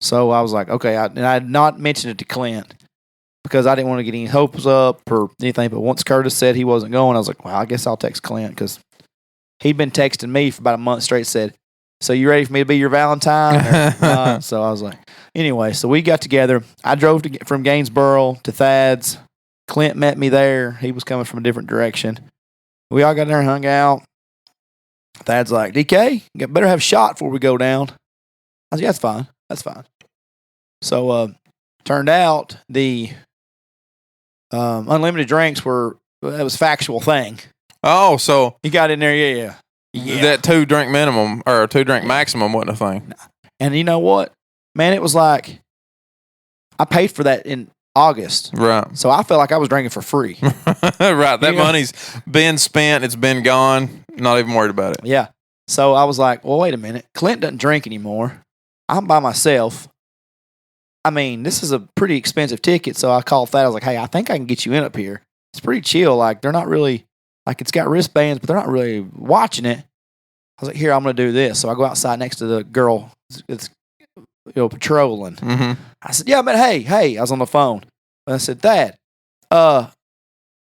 So I was like, okay. And I had not mentioned it to Clint because I didn't want to get any hopes up or anything. But once Curtis said he wasn't going, I was like, well, I guess I'll text Clint because he'd been texting me for about a month straight, said, "So you ready for me to be your Valentine?" So I was like, anyway, so we got together. I drove from Gainesboro to Thad's. Clint met me there. He was coming from a different direction. We all got there and hung out. Thad's like, DK, you better have a shot before we go down. I was like, that's fine. That's fine. So, turned out the unlimited drinks that was a factual thing. Oh, so he got in there, yeah. That 2 drink minimum or 2 drink maximum wasn't a thing. And you know what? Man, it was like, I paid for that in August. Right. So I felt like I was drinking for free. Right. That money's been spent. It's been gone. Not even worried about it. Yeah. So I was like, well, wait a minute. Clint doesn't drink anymore. I'm by myself. I mean, this is a pretty expensive ticket. So I called Thad. I was like, hey, I think I can get you in up here. It's pretty chill. Like, they're not really, like, it's got wristbands, but they're not really watching it. I was like, here, I'm going to do this. So I go outside next to the girl that's patrolling. Mm-hmm. I said, yeah, but hey, I was on the phone. And I said, Thad,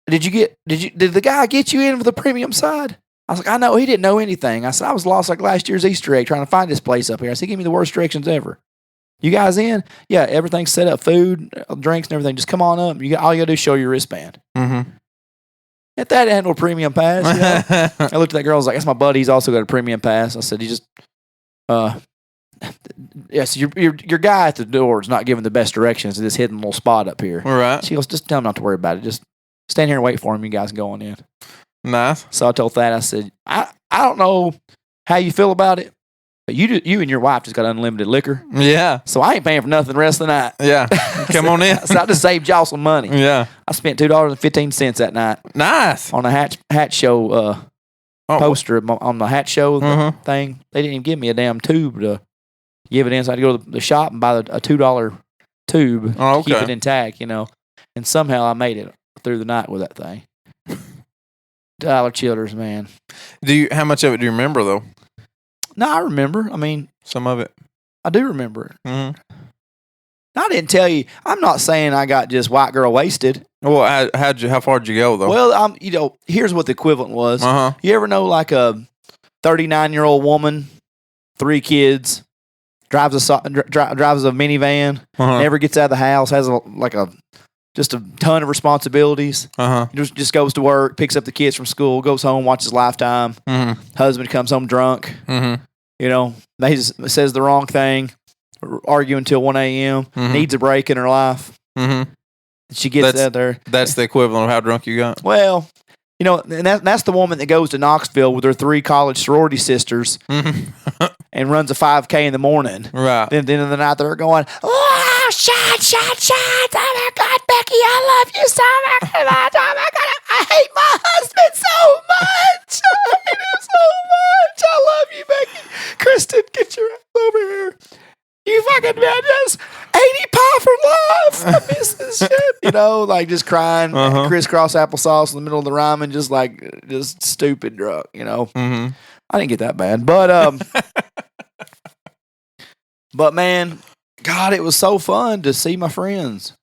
did the guy get you in for the premium side? I was like, I know, he didn't know anything. I said, I was lost like last year's Easter egg trying to find this place up here. I said, give me the worst directions ever. You guys in? Yeah, everything's set up, food, drinks, and everything. Just come on up. All you got to do is show your wristband. Mm-hmm. If that had no premium pass, I looked at that girl. I was like, that's my buddy. He's also got a premium pass. I said, he just, yes, your guy at the door is not giving the best directions to this hidden little spot up here. All right. She goes, just tell him not to worry about it. Just stand here and wait for him. You guys can go on in. Nice. So I told Thad, I said, I don't know how you feel about it, but you and your wife just got unlimited liquor. Yeah. So I ain't paying for nothing the rest of the night. Yeah. Come on in. So I just saved y'all some money. Yeah. I spent $2.15 that night. Nice. On a hat show poster on the hat show thing. They didn't even give me a damn tube to give it in. So I had to go to the shop and buy a $2 tube to keep it intact, And somehow I made it through the night with that thing. Dollar Childers, man. How much of it do you remember though? No, I remember. I mean, some of it. I do remember it. Mm-hmm. I didn't tell you. I'm not saying I got just white girl wasted. Well, how far did you go though? Well, here's what the equivalent was. You ever know like a 39-year-old woman, 3 kids, drives a minivan, never gets out of the house, has just a ton of responsibilities. Just goes to work, picks up the kids from school, goes home, watches Lifetime. Husband comes home drunk. They just says the wrong thing, argue until 1 a.m., needs a break in her life. She gets out there. That's the equivalent of how drunk you got? Well, and that's the woman that goes to Knoxville with her 3 college sorority sisters and runs a 5K in the morning. Right. Then in the night they're going, oh, shot. Oh, my God, Becky, I love you so much. Oh, my God, I hate my husband so much. I hate him so much. I love you, Becky. Kristen, get your ass over here. You fucking man, just 80 pie for life. I miss this shit. Like just crying, crisscross applesauce in the middle of the rhyming, just stupid drunk, I didn't get that bad. But man, God, it was so fun to see my friends.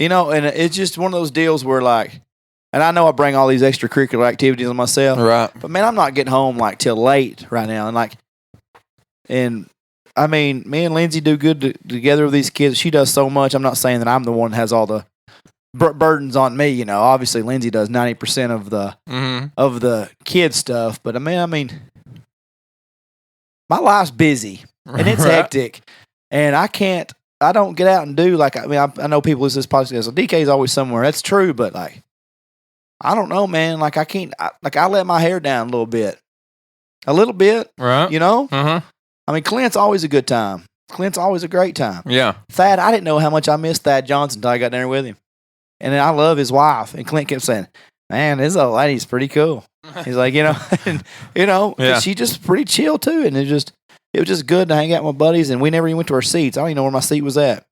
And it's just one of those deals where and I know I bring all these extracurricular activities on myself. Right. But man, I'm not getting home till late right now. And I mean, me and Lindsay do good together with these kids. She does so much. I'm not saying that I'm the one that has all the burdens on me. Obviously Lindsay does 90% of the kid stuff. But I mean, my life's busy and it's hectic, and I don't get out and do I know people listen to this podcast. So DK's always somewhere. That's true, but I don't know, man. I can't. I let my hair down a little bit, right? I mean, Clint's always a good time. Clint's always a great time. Yeah. Thad, I didn't know how much I missed Thad Johnson until I got there with him. And then I love his wife. And Clint kept saying, man, this old lady's pretty cool. He's like, she's just pretty chill too. And it was just good to hang out with my buddies. And we never even went to our seats. I don't even know where my seat was at.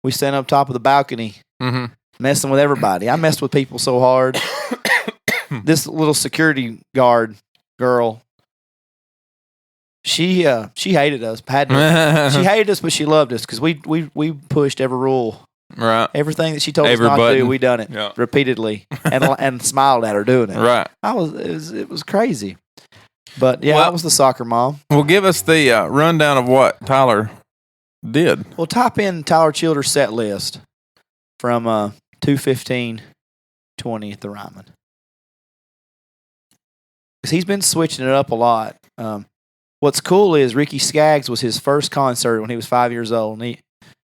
We stand up top of the balcony, messing with everybody. I messed with people so hard. This little security guard girl, She hated us. She hated us, but she loved us because we pushed every rule. Right. Everything that she told us not to do, we done it repeatedly and smiled at her doing it. Right. It was crazy. But yeah, I was the soccer mom. Well, give us the rundown of what Tyler did. Well, type in Tyler Childers set list from 2:15:20 at the Ryman. he's been switching it up a lot. What's cool is Ricky Skaggs was his first concert when he was 5 years old, and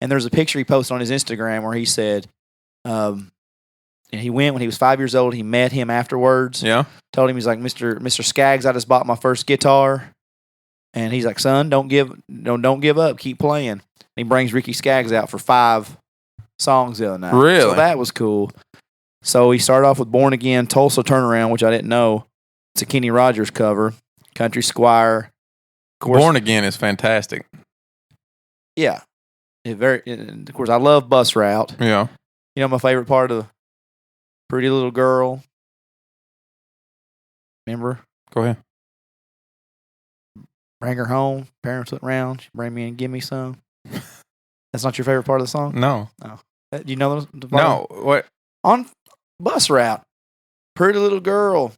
there's a picture he posted on his Instagram where he said, and he went when he was 5 years old. He met him afterwards. Yeah. Told him, he's like, Mr. Skaggs, I just bought my first guitar, and he's like, son, don't give up, keep playing. And he brings Ricky Skaggs out for 5 songs the other night. Really? So that was cool. So he started off with Born Again, Tulsa Turnaround, which I didn't know. It's a Kenny Rogers cover. Country Squire. Born Again is fantastic. Yeah. Of course, I love Bus Route. Yeah. You know my favorite part of the Pretty Little Girl? Remember? Go ahead. Bring her home. Parents went round. She bring me and give me some. That's not your favorite part of the song? No. Do you know the No. What? On Bus Route. Pretty Little Girl.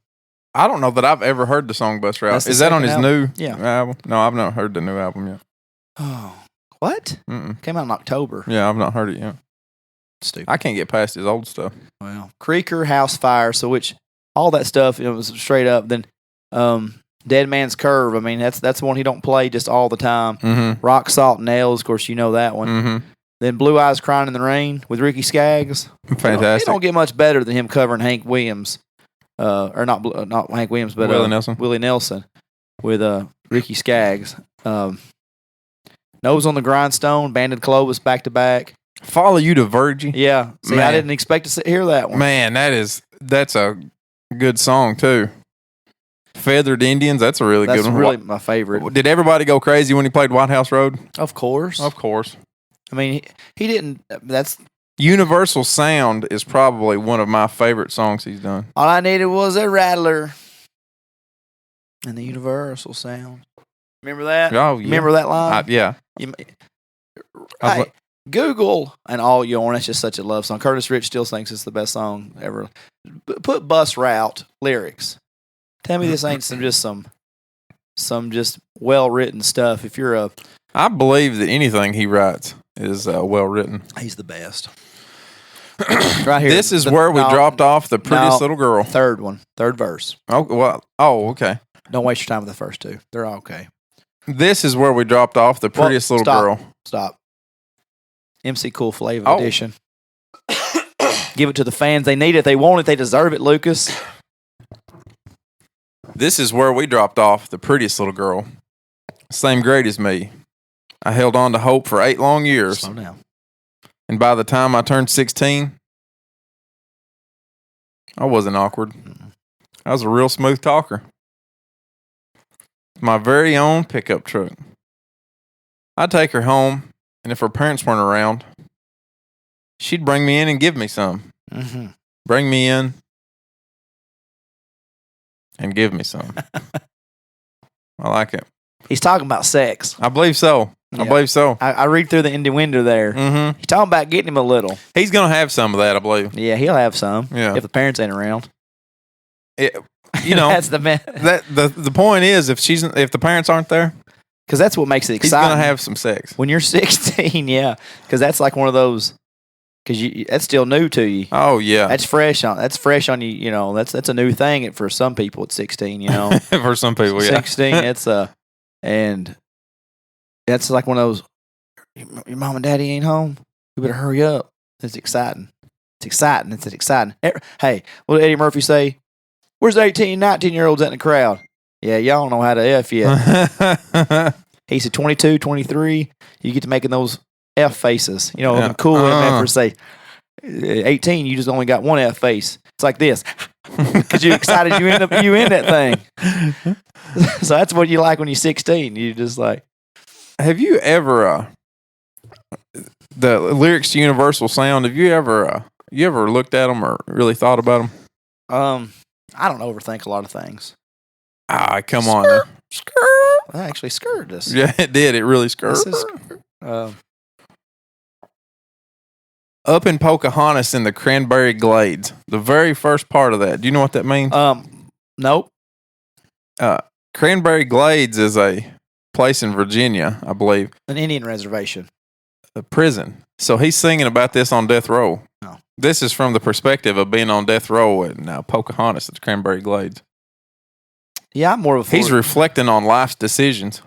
I don't know that I've ever heard the song Bus Route. That's the Is that on his second new album? album? No, I've not heard the new album yet. Oh. What? Mm-mm. Came out in October. Yeah, I've not heard it yet. Stupid. I can't get past his old stuff. Well, Creaker, House Fire, so which all that stuff, it was straight up. Then Dead Man's Curve. I mean, that's one he don't play just all the time. Mm-hmm. Rock Salt Nails, of course, you know that one. Mm-hmm. Then Blue Eyes Crying in the Rain with Ricky Skaggs. Fantastic. It don't get much better than him covering Hank Williams, or not Hank Williams, but Willie Nelson with Ricky Skaggs. Nose on the Grindstone, Banded Clovis back to back. Follow You to Virgie. Yeah. See, Man. I didn't expect to hear that one. Man, that's a good song too. Feathered Indians, that's a really good one. That's really my favorite. Did everybody go crazy when he played White House Road? Of course. Of course. I mean, he didn't. That's Universal Sound is probably one of my favorite songs he's done. all I needed was a rattler. And the Universal Sound. Remember that? Oh, yeah. Remember that line? Yeah. Hey, Google and All Yourn. That's just such a love song. Curtis Rich still thinks it's the best song ever. Put Bus Route lyrics. Tell me this ain't some just well written stuff. If you're I believe that anything he writes is well written. he's the best. Right here. This is where we dropped off the prettiest little girl. Third verse. Oh, well, okay. Don't waste your time with the first two. They're all okay. This is where we dropped off the prettiest little girl. Stop. MC Cool Flavor Edition. Give it to the fans. They need it. They want it. They deserve it, Lucas. This is where we dropped off the prettiest little girl. Same grade as me. I held on to hope for 8 long years. Slow down. And by the time I turned 16, I wasn't awkward. I was a real smooth talker. My very own pickup truck. I'd take her home, and if her parents weren't around, she'd bring me in and give me some. Mm-hmm. Bring me in and give me some. I like it. He's talking about sex. I believe so. Yeah. I believe so. I read through the innuendo there. Mm-hmm. He's talking about getting him a little. He's going to have some of that, I believe. Yeah, he'll have some. Yeah. If the parents ain't around. You know, that's the man. The point is, if the parents aren't there, because that's what makes it he's exciting. going to have some sex. When you're 16, yeah, because that's like one of those. Because that's still new to you. Oh yeah, that's fresh on you. You know, that's a new thing for some people at 16. You know, for some people, yeah, 16. It's and that's like one of those. Your mom and daddy ain't home. We better hurry up. It's exciting. It's exciting. It's exciting. Hey, what did Eddie Murphy say? Where's the 18, 19-year-olds in the crowd? Yeah, y'all don't know how to F yet. He said 22, 23, you get to making those F faces. You know, the cool MFers say 18, you just only got one F face. It's like this. Because you're excited you in that thing. So that's what you like when you're 16. You just like. Have you ever, the lyrics to Universal Sound, have you ever looked at them or really thought about them? I don't overthink a lot of things. Ah, come on. Now. I actually skirted this. Yeah, it did. It really skirted. Up in Pocahontas in the Cranberry Glades. The very first part of that. Do you know what that means? Nope. Cranberry Glades is a place in Virginia, I believe. An Indian reservation. A prison. So he's singing about this on death row. Oh. This is from the perspective of being on death row in Pocahontas at the Cranberry Glades. Yeah, I'm more of a He's reflecting on life's decisions.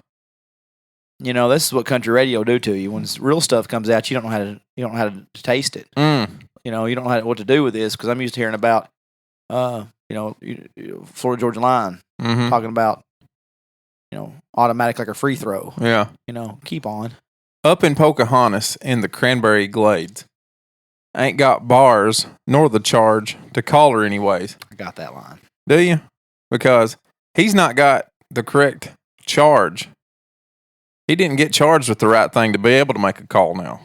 You know, this is what country radio do to you. When real stuff comes out, you don't know how to taste it. You know, you don't know what to do with this because I'm used to hearing about, Florida Georgia Line talking about, automatic like a free throw. Yeah. You know, keep on. Up in Pocahontas in the Cranberry Glades, ain't got bars nor the charge to call her anyways. I got that line. Do you? Because he's not got the correct charge. He didn't get charged with the right thing to be able to make a call now.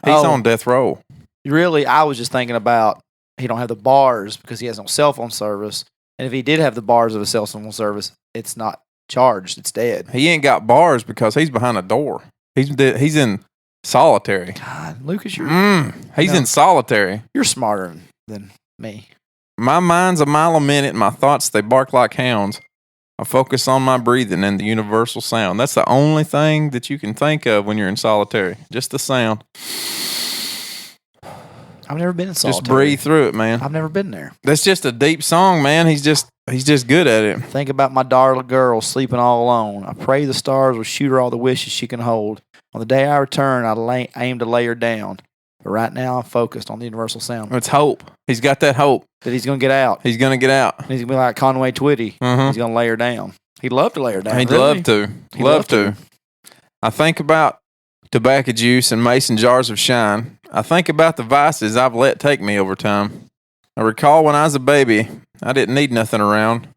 He's on death row. Really, I was just thinking about he don't have the bars because he has no cell phone service. And if he did have the bars of a cell phone service, it's not charged. It's dead. He ain't got bars because he's behind a door. He's in solitary. God, Lucas, he's in solitary. You're smarter than me. My mind's a mile a minute. My thoughts, they bark like hounds. I focus on my breathing and the universal sound. That's the only thing that you can think of when you're in solitary. Just the sound. I've never been in solitary. Just breathe through it, man. I've never been there. That's just a deep song, man. He's just good at it. Think about my darling girl sleeping all alone. I pray the stars will shoot her all the wishes she can hold. On the day I return, I aim to lay her down. But right now, I'm focused on the universal sound. It's hope. He's got that hope. That he's going to get out. He's going to get out. And he's going to be like Conway Twitty. He's going to lay her down. He'd love to lay her down. He'd really. love to. He'd love to. I think about tobacco juice and mason jars of shine. I think about the vices I've let take me over time. I recall when I was a baby, I didn't need nothing around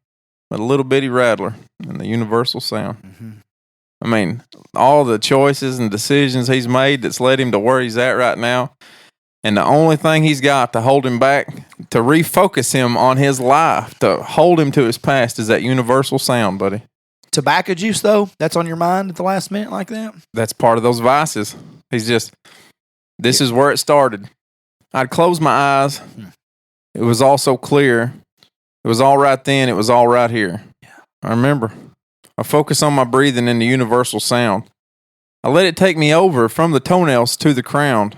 but a little bitty rattler and the universal sound. I mean, all the choices and decisions he's made that's led him to where he's at right now. And the only thing he's got to hold him back, to refocus him on his life, to hold him to his past is that universal sound, buddy. Tobacco juice, though, that's on your mind at the last minute like that? That's part of those vices. This is where it started. I'd close my eyes. It was all so clear. It was all right then. It was all right here. Yeah. I remember. I focus on my breathing and the universal sound. I let it take me over from the toenails to the crown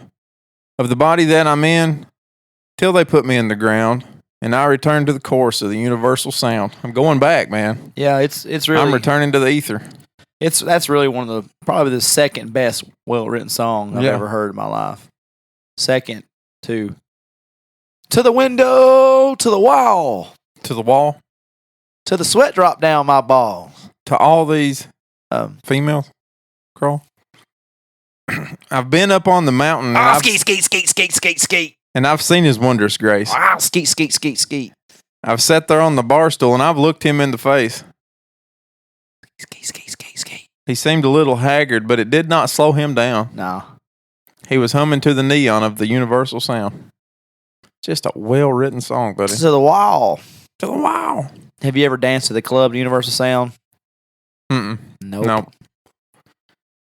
of the body that I'm in till they put me in the ground, and I return to the course of the universal sound. I'm going back, man. Yeah, it's really. I'm returning to the ether. That's really one of probably the second best well-written song I've ever heard in my life. Second to the window, to the wall. To the wall? To the sweat drop down my balls. To all these females, Carl. I've been up on the mountain. Skeet. And I've seen his wondrous grace. Skeet. I've sat there on the bar stool and I've looked him in the face. Skeet. He seemed a little haggard, but it did not slow him down. No. He was humming to the neon of the universal sound. Just a well-written song, buddy. To the wall. To the wall. Have you ever danced to the club, Universal Sound? Nope.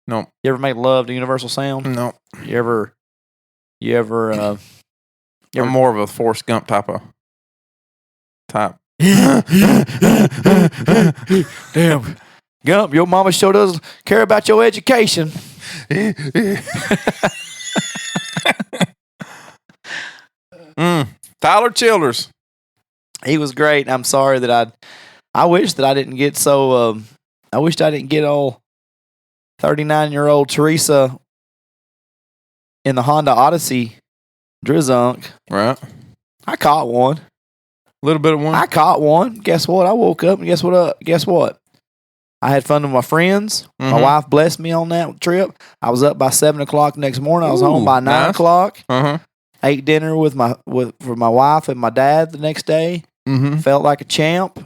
You ever made love to Universal Sound? No. You ever I'm more of a Forrest Gump type. Damn. Gump, your mama sure does care about your education. Tyler Childers. He was great. I'm sorry that I wish that I didn't get so I wished I didn't get old 39-year-old Teresa in the Honda Odyssey Drizunk. Right. I caught one. A little bit of one. I caught one. Guess what? I woke up and guess what? I had fun with my friends. My wife blessed me on that trip. I was up by 7 o'clock next morning. I was home by 9 o'clock. Ate dinner for my wife and my dad the next day. Felt like a champ.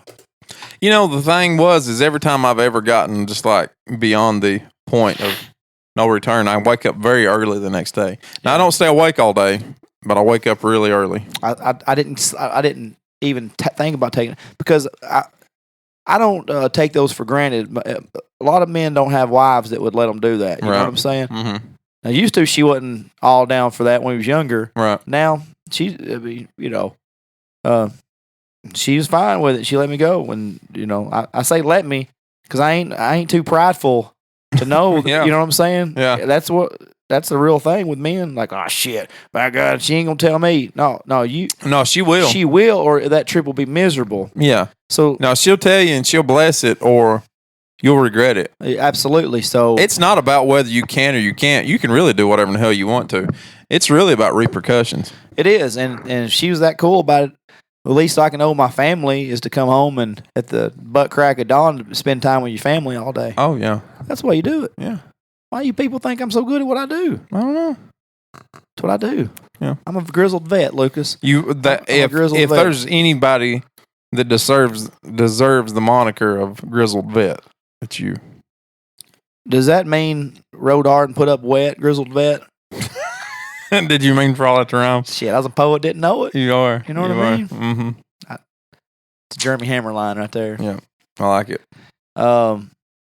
You know, the thing is every time I've ever gotten just like beyond the point of no return, I wake up very early the next day. Now, I don't stay awake all day, but I wake up really early. I didn't even think about taking it because I don't take those for granted. A lot of men don't have wives that would let them do that. You know what I'm saying? Now, used to, she wasn't all down for that when we was younger. Right. Now, she was fine with it. She let me go. When, I say let me because I ain't too prideful to know. Yeah. You know what I'm saying? Yeah. That's what that's the real thing with men. Like, oh shit, my God, she ain't gonna tell me. No, she will. She will, or that trip will be miserable. Yeah. So no, she'll tell you and she'll bless it, or you'll regret it. Absolutely. So it's not about whether you can or you can't. You can really do whatever the hell you want to. It's really about repercussions. It is, and if she was that cool about it, the least I can owe my family is to come home and at the butt crack of dawn to spend time with your family all day. Oh yeah, that's the way you do it. Yeah. Why you people think I'm so good at what I do? I don't know. That's what I do. Yeah. I'm a grizzled vet, Lucas. If there's anybody that deserves the moniker of grizzled vet, it's you. Does that mean rode hard and put up wet, grizzled vet? Did you mean for all that to rhyme? Shit, I was a poet, didn't know it. You are. You know what I mean? Mm-hmm. It's a Jeremy Hammer line right there. Yeah, I like it.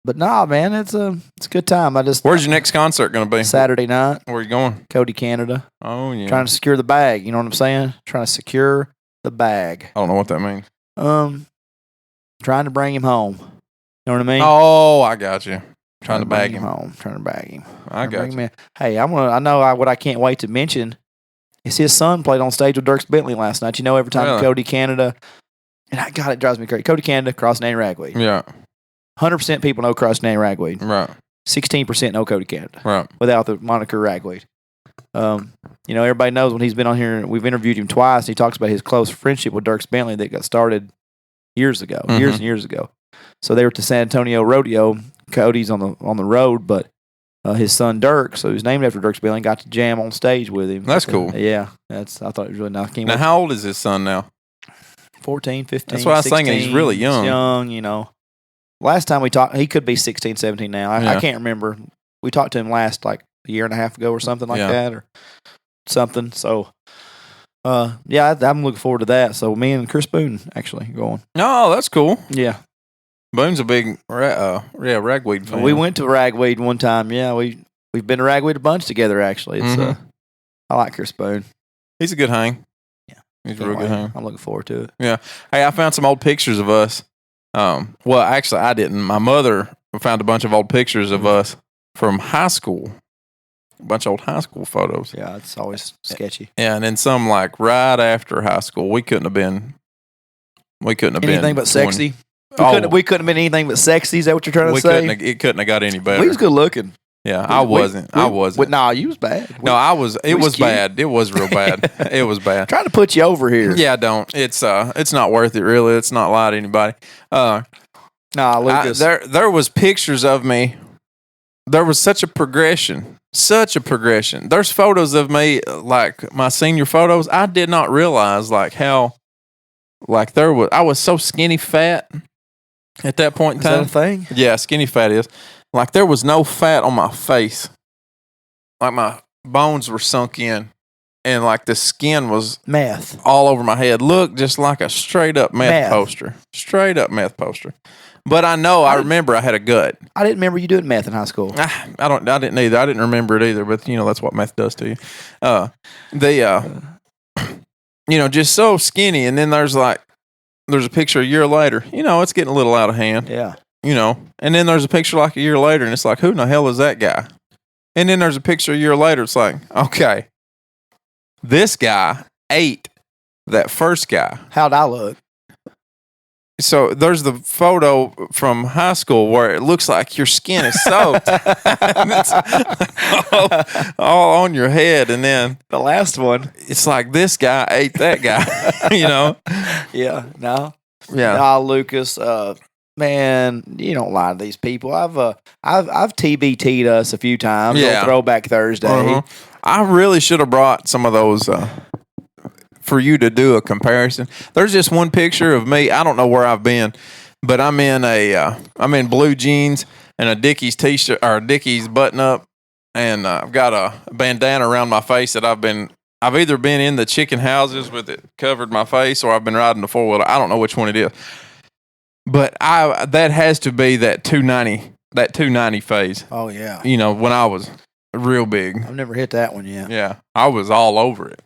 But nah, man, it's a good time. Where's your next concert going to be? Saturday night. Where are you going? Cody, Canada. Oh yeah. Trying to secure the bag. You know what I'm saying? Trying to secure the bag. I don't know what that means. Trying to bring him home. You know what I mean? Oh, I got you. Trying to bag him home. Trying to bag him. I got you. Hey, what I can't wait to mention is his son played on stage with Dierks Bentley last night. You know, every time Cody, Canada, and God, it drives me crazy. Cody, Canada, Cross Nanny Ragweed. Yeah. 100% people know Cross Nanny Ragweed. Right. 16% know Cody, Canada. Right. Without the moniker Ragweed. You know, everybody knows when he's been on here, we've interviewed him twice. He talks about his close friendship with Dierks Bentley that got started years ago, years and years ago. So they were to San Antonio Rodeo. Cody's on the road, but his son Dirk, so he's named after Dierks Bentley, got to jam on stage with him. That's cool. Yeah, I thought it was really nice. Now, how old is his son now? 14, 15, That's what I was 16. thinking. He's really young. He's young, you know. Last time we talked, he could be 16, 17 now. I can't remember. We talked to him last like a year and a half ago or something like that or something. So, yeah, I'm looking forward to that. So me and Chris Boone actually going. Oh, that's cool. Yeah. Boone's a big ragweed fan. We went to Ragweed one time. Yeah, we've been to Ragweed a bunch together actually. It's I like Chris Boone. He's a good hang. Yeah. He's a real good hang. I'm looking forward to it. Yeah. Hey, I found some old pictures of us. Well, actually, I didn't. My mother found a bunch of old pictures of us from high school. A bunch of old high school photos. Yeah, it's always sketchy. Yeah, and then some like right after high school. We couldn't have been anything but 20. sexy. We couldn't have been anything but sexy. Is that what you're trying to say? It couldn't have got any better. We was good looking. Yeah, I wasn't. Nah, you was bad. It was bad. It was real bad. It was bad. Trying to put you over here. Yeah, don't. It's not worth it, really. It's not lie to anybody. Nah, Lucas. There was pictures of me. There was such a progression. There's photos of me, like my senior photos. I did not realize how, I was so skinny fat at that point in time. Is that a thing? Yeah, skinny fat is. Like there was no fat on my face. Like my bones were sunk in. And like the skin was meth all over my head. Looked just like a straight up meth poster. Straight up meth poster. But I remember I had a gut. I didn't remember you doing meth in high school. I didn't either. I didn't remember it either, but that's what meth does to you. Just so skinny, and then there's a picture a year later. It's getting a little out of hand. Yeah. And then there's a picture like a year later, and it's like, who in the hell is that guy? And then there's a picture a year later, it's like, okay, this guy ate that first guy. How'd I look? So there's the photo from high school where it looks like your skin is soaked. It's all on your head. And then the last one, it's like this guy ate that guy, Yeah, no. Yeah. Nah, Lucas, man, you don't lie to these people. I've TBT'd us a few times. Yeah. On Throwback Thursday. I really should have brought some of those for you to do a comparison. There's just one picture of me. I don't know where I've been, but I'm in blue jeans and a Dickies t-shirt or a Dickies button up, and I've got a bandana around my face that I've either been in the chicken houses with it covered my face, or I've been riding the 4-wheeler. I don't know which one it is, but that has to be that 290 phase. Oh yeah. When I was real big. I've never hit that one yet. Yeah, I was all over it.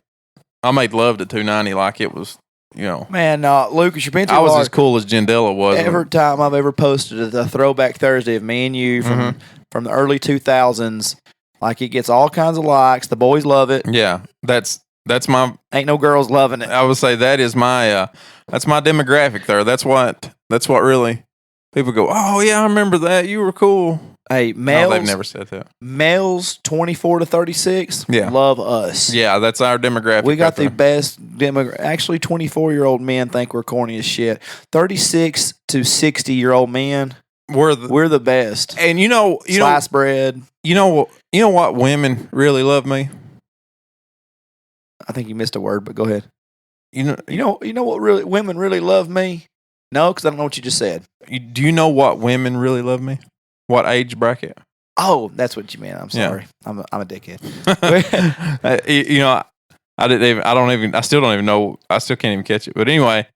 I made love to 290 like it was, Man, Lucas, you've been too I was hard. as cool as Jandela was. Every time I've ever posted a Throwback Thursday of me and you from the early 2000s, Like it gets all kinds of likes. The boys love it. Yeah, that's my. Ain't no girls loving it. I would say that is my. That's my demographic there. That's what really people go. Oh yeah, I remember that. You were cool. Hey, No, males. they've never said that. Males 24 to 36. Yeah. Love us. Yeah, that's our demographic. We got right the best demographic. Actually, 24-year-old men think we're corny as shit. 36 to 60-year-old men. We're the best. And Sliced bread. You know what women really love me. I think you missed a word, but go ahead. You know what really women really love me? No, because I don't know what you just said. Do you know what women really love me? What age bracket? Oh, that's what you meant. I'm Yeah. sorry. I'm a dickhead. I still don't even know. I still can't even catch it. But anyway,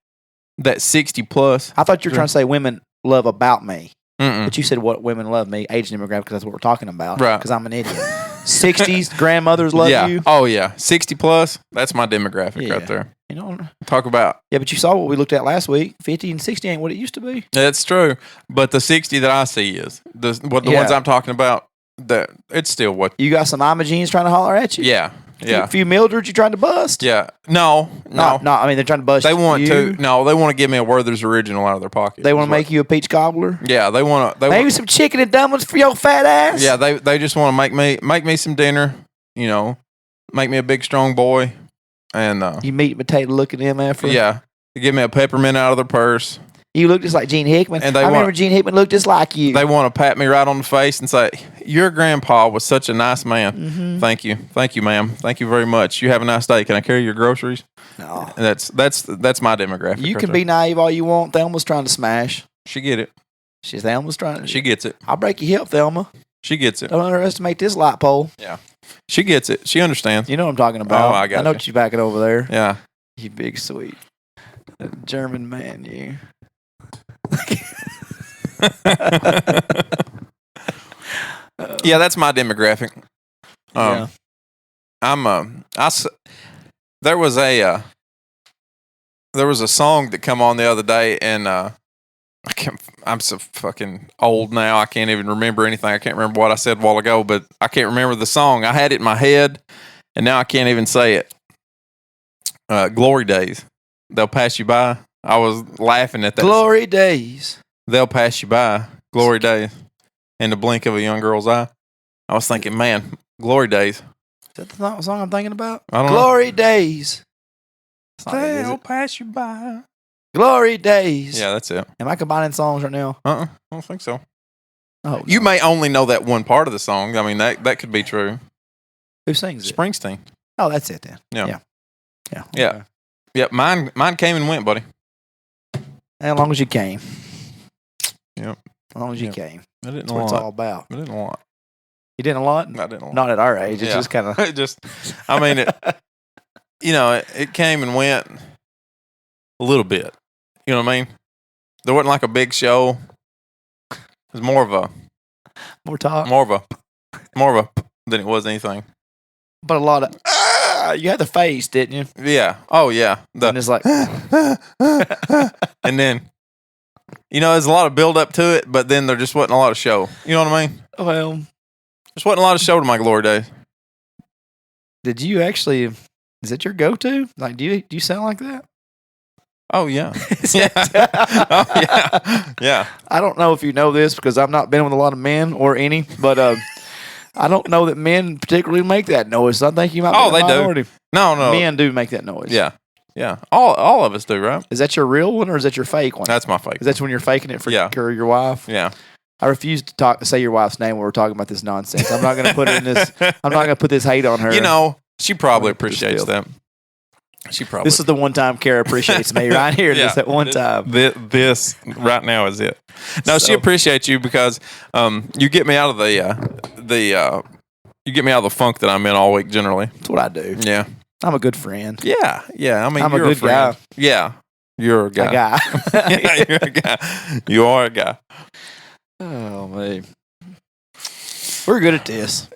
that 60 plus. I thought you were trying to say women love about me. Mm-mm. But you said what women love me, age demographic, because that's what we're talking about. Right. Because I'm an idiot. 60s, grandmothers love Yeah. you. Oh yeah. 60 plus. That's my demographic Yeah. right there. You know, Talk about. yeah, but you saw what we looked at last week. 50 and 60 ain't what it used to be. That's true. But the 60 that I see is the Yeah. ones I'm talking about. That it's still what. You got some Imogines trying to holler at you. Yeah. Yeah. A few Mildreds you trying to bust. Yeah. No. No, I mean they're trying to bust. They want you. to. No, they want to give me a Werther's original out of their pocket. They want to make you a peach cobbler. Yeah, they want to. Maybe some chicken and dumplings for your fat ass. Yeah, they just want to make me some dinner. You know, make me a big strong boy, and You meat and potato looking at them after. yeah, give me a peppermint out of their purse. You look just like Gene Hickman. And I remember Gene Hickman looked just like you. They want to pat me right on the face and say, "Your grandpa was such a nice man. Mm-hmm. Thank you, ma'am. Thank you very much. You have a nice day. Can I carry your groceries?" No. And that's my demographic. You right can there. be naive all you want. Thelma's trying to smash. She get it. Thelma's trying to. She gets it. I'll break your hip, Thelma. She gets it. Don't underestimate this light pole. Yeah, she gets it. She understands. You know what I'm talking about. Oh, I got I know you. what you're backing over there. Yeah. You big sweet German man, you. Yeah, that's my demographic. Yeah. There was a song that come on the other day, and I'm so fucking old now. I can't even remember anything. I can't remember what I said a while ago, but I can't remember the song. I had it in my head, and now I can't even say it. Glory Days. They'll pass you by. I was laughing at that. Glory days. They'll pass you by. Glory Days. In the blink of a young girl's eye. I was thinking, man, Glory Days. Is that the song I'm thinking about? I don't know. Glory days. It's not it, is They'll it? pass you by. Glory days. Yeah, that's it. Am I combining songs right now? I don't think so. Oh, You may only know that one part of the song. I mean, that could be true. who sings it? Springsteen. Oh, that's it then. Yeah. Yeah. Yeah. Okay. Yep, mine came and went, buddy. As long as you came. Yep. As long as you Yep. came. I didn't That's a what it's lot. all about. I didn't a lot. You didn't a lot? I didn't a lot. Not at our age. It's Yeah. just kind of. It just, I mean, it came and went a little bit. You know what I mean? There wasn't like a big show. It was more of a than it was anything. But a lot of. You had the face, didn't you? Yeah. Oh yeah. And it's like. And then, there's a lot of build up to it, but then there just wasn't a lot of show. You know what I mean? Well, Just wasn't a lot of show to my glory days. did you actually? Is that your go-to? Like, do you sound like that? Oh yeah. Yeah. Oh yeah. Yeah. I don't know if you know this because I've not been with a lot of men or any, but I don't know that men particularly make that noise. I think you might. Oh, be a they do. minority. No. Men do make that noise. Yeah. Yeah. All of us do, right? Is that your real one or is that your fake one? That's my fake. Is that when you're faking it for Yeah. your wife? Yeah. I refuse to say your wife's name when we're talking about this nonsense. I'm not going to put it in this. I'm not going to put this hate on her. She probably I'm gonna put this appreciates deal. that. She probably. This is the one time Kara appreciates me right here. Yeah. This at one time. This right now is it. No, she So- appreciates you because you get me out of the funk that I'm in all week. Generally, That's what I do. yeah, I'm a good friend. yeah. I mean, I'm a you're good friend. guy. Yeah, you're a A guy. guy. Yeah, you're a guy. You are a guy. Oh man. We're good at this.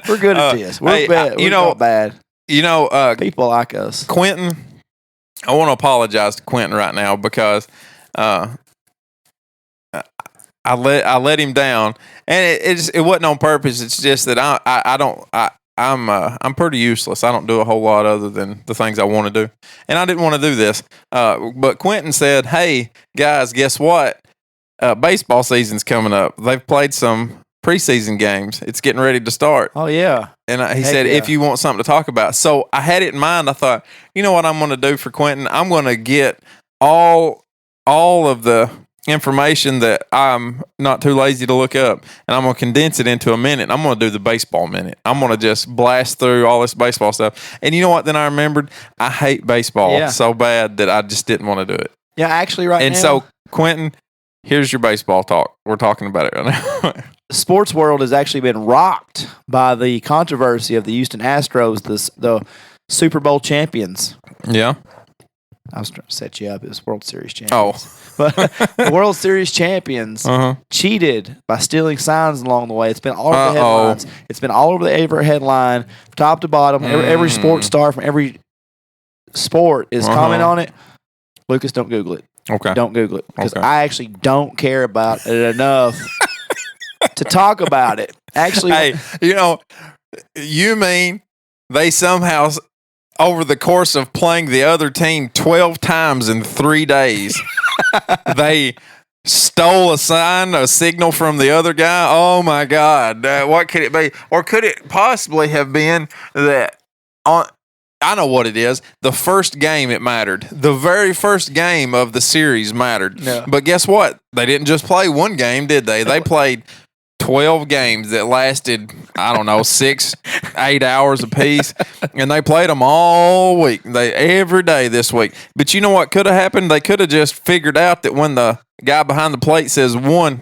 We're good at this. We're hey, bad. We're not bad. People like us. Quentin, I want to apologize to Quentin right now because I I let him down, and it wasn't on purpose. It's just that I'm pretty useless. I don't do a whole lot other than the things I want to do, and I didn't want to do this. But Quentin said, "Hey guys, guess what? Baseball season's coming up. They've played some preseason games. It's getting ready to start." Oh yeah. And he said, "If you want something to talk about." So I had it in mind. I thought, you know what I'm going to do for Quentin? I'm going to get all of the information that I'm not too lazy to look up, and I'm going to condense it into a minute. I'm going to do the baseball minute. I'm going to just blast through all this baseball stuff. And you know what? Then I remembered I hate baseball so bad that I just didn't want to do it. Yeah, actually, right now. And so, Quentin, here's your baseball talk. We're talking about it right now. The sports world has actually been rocked by the controversy of the Houston Astros, the Super Bowl champions. Yeah. I was trying to set you up. It was World Series champions. Oh. But the World Series champions cheated by stealing signs along the way. It's been all over the headlines. It's been all over the every headline, top to bottom. Every sports star from every sport is commenting on it. Lucas, don't Google it. Okay. Don't Google it. Because I actually don't care about it enough to talk about it. Actually, hey, you mean they somehow, over the course of playing the other team 12 times in 3 days, they stole a signal from the other guy? Oh, my God. What could it be? Or could it possibly have been that I know what it is. The first game, it mattered. The very first game of the series mattered. No. But guess what? They didn't just play one game, did they? They played 12 games that lasted, 6-8 hours apiece, and they played them all week. Every day this week. But you know what could have happened? They could have just figured out that when the guy behind the plate says one,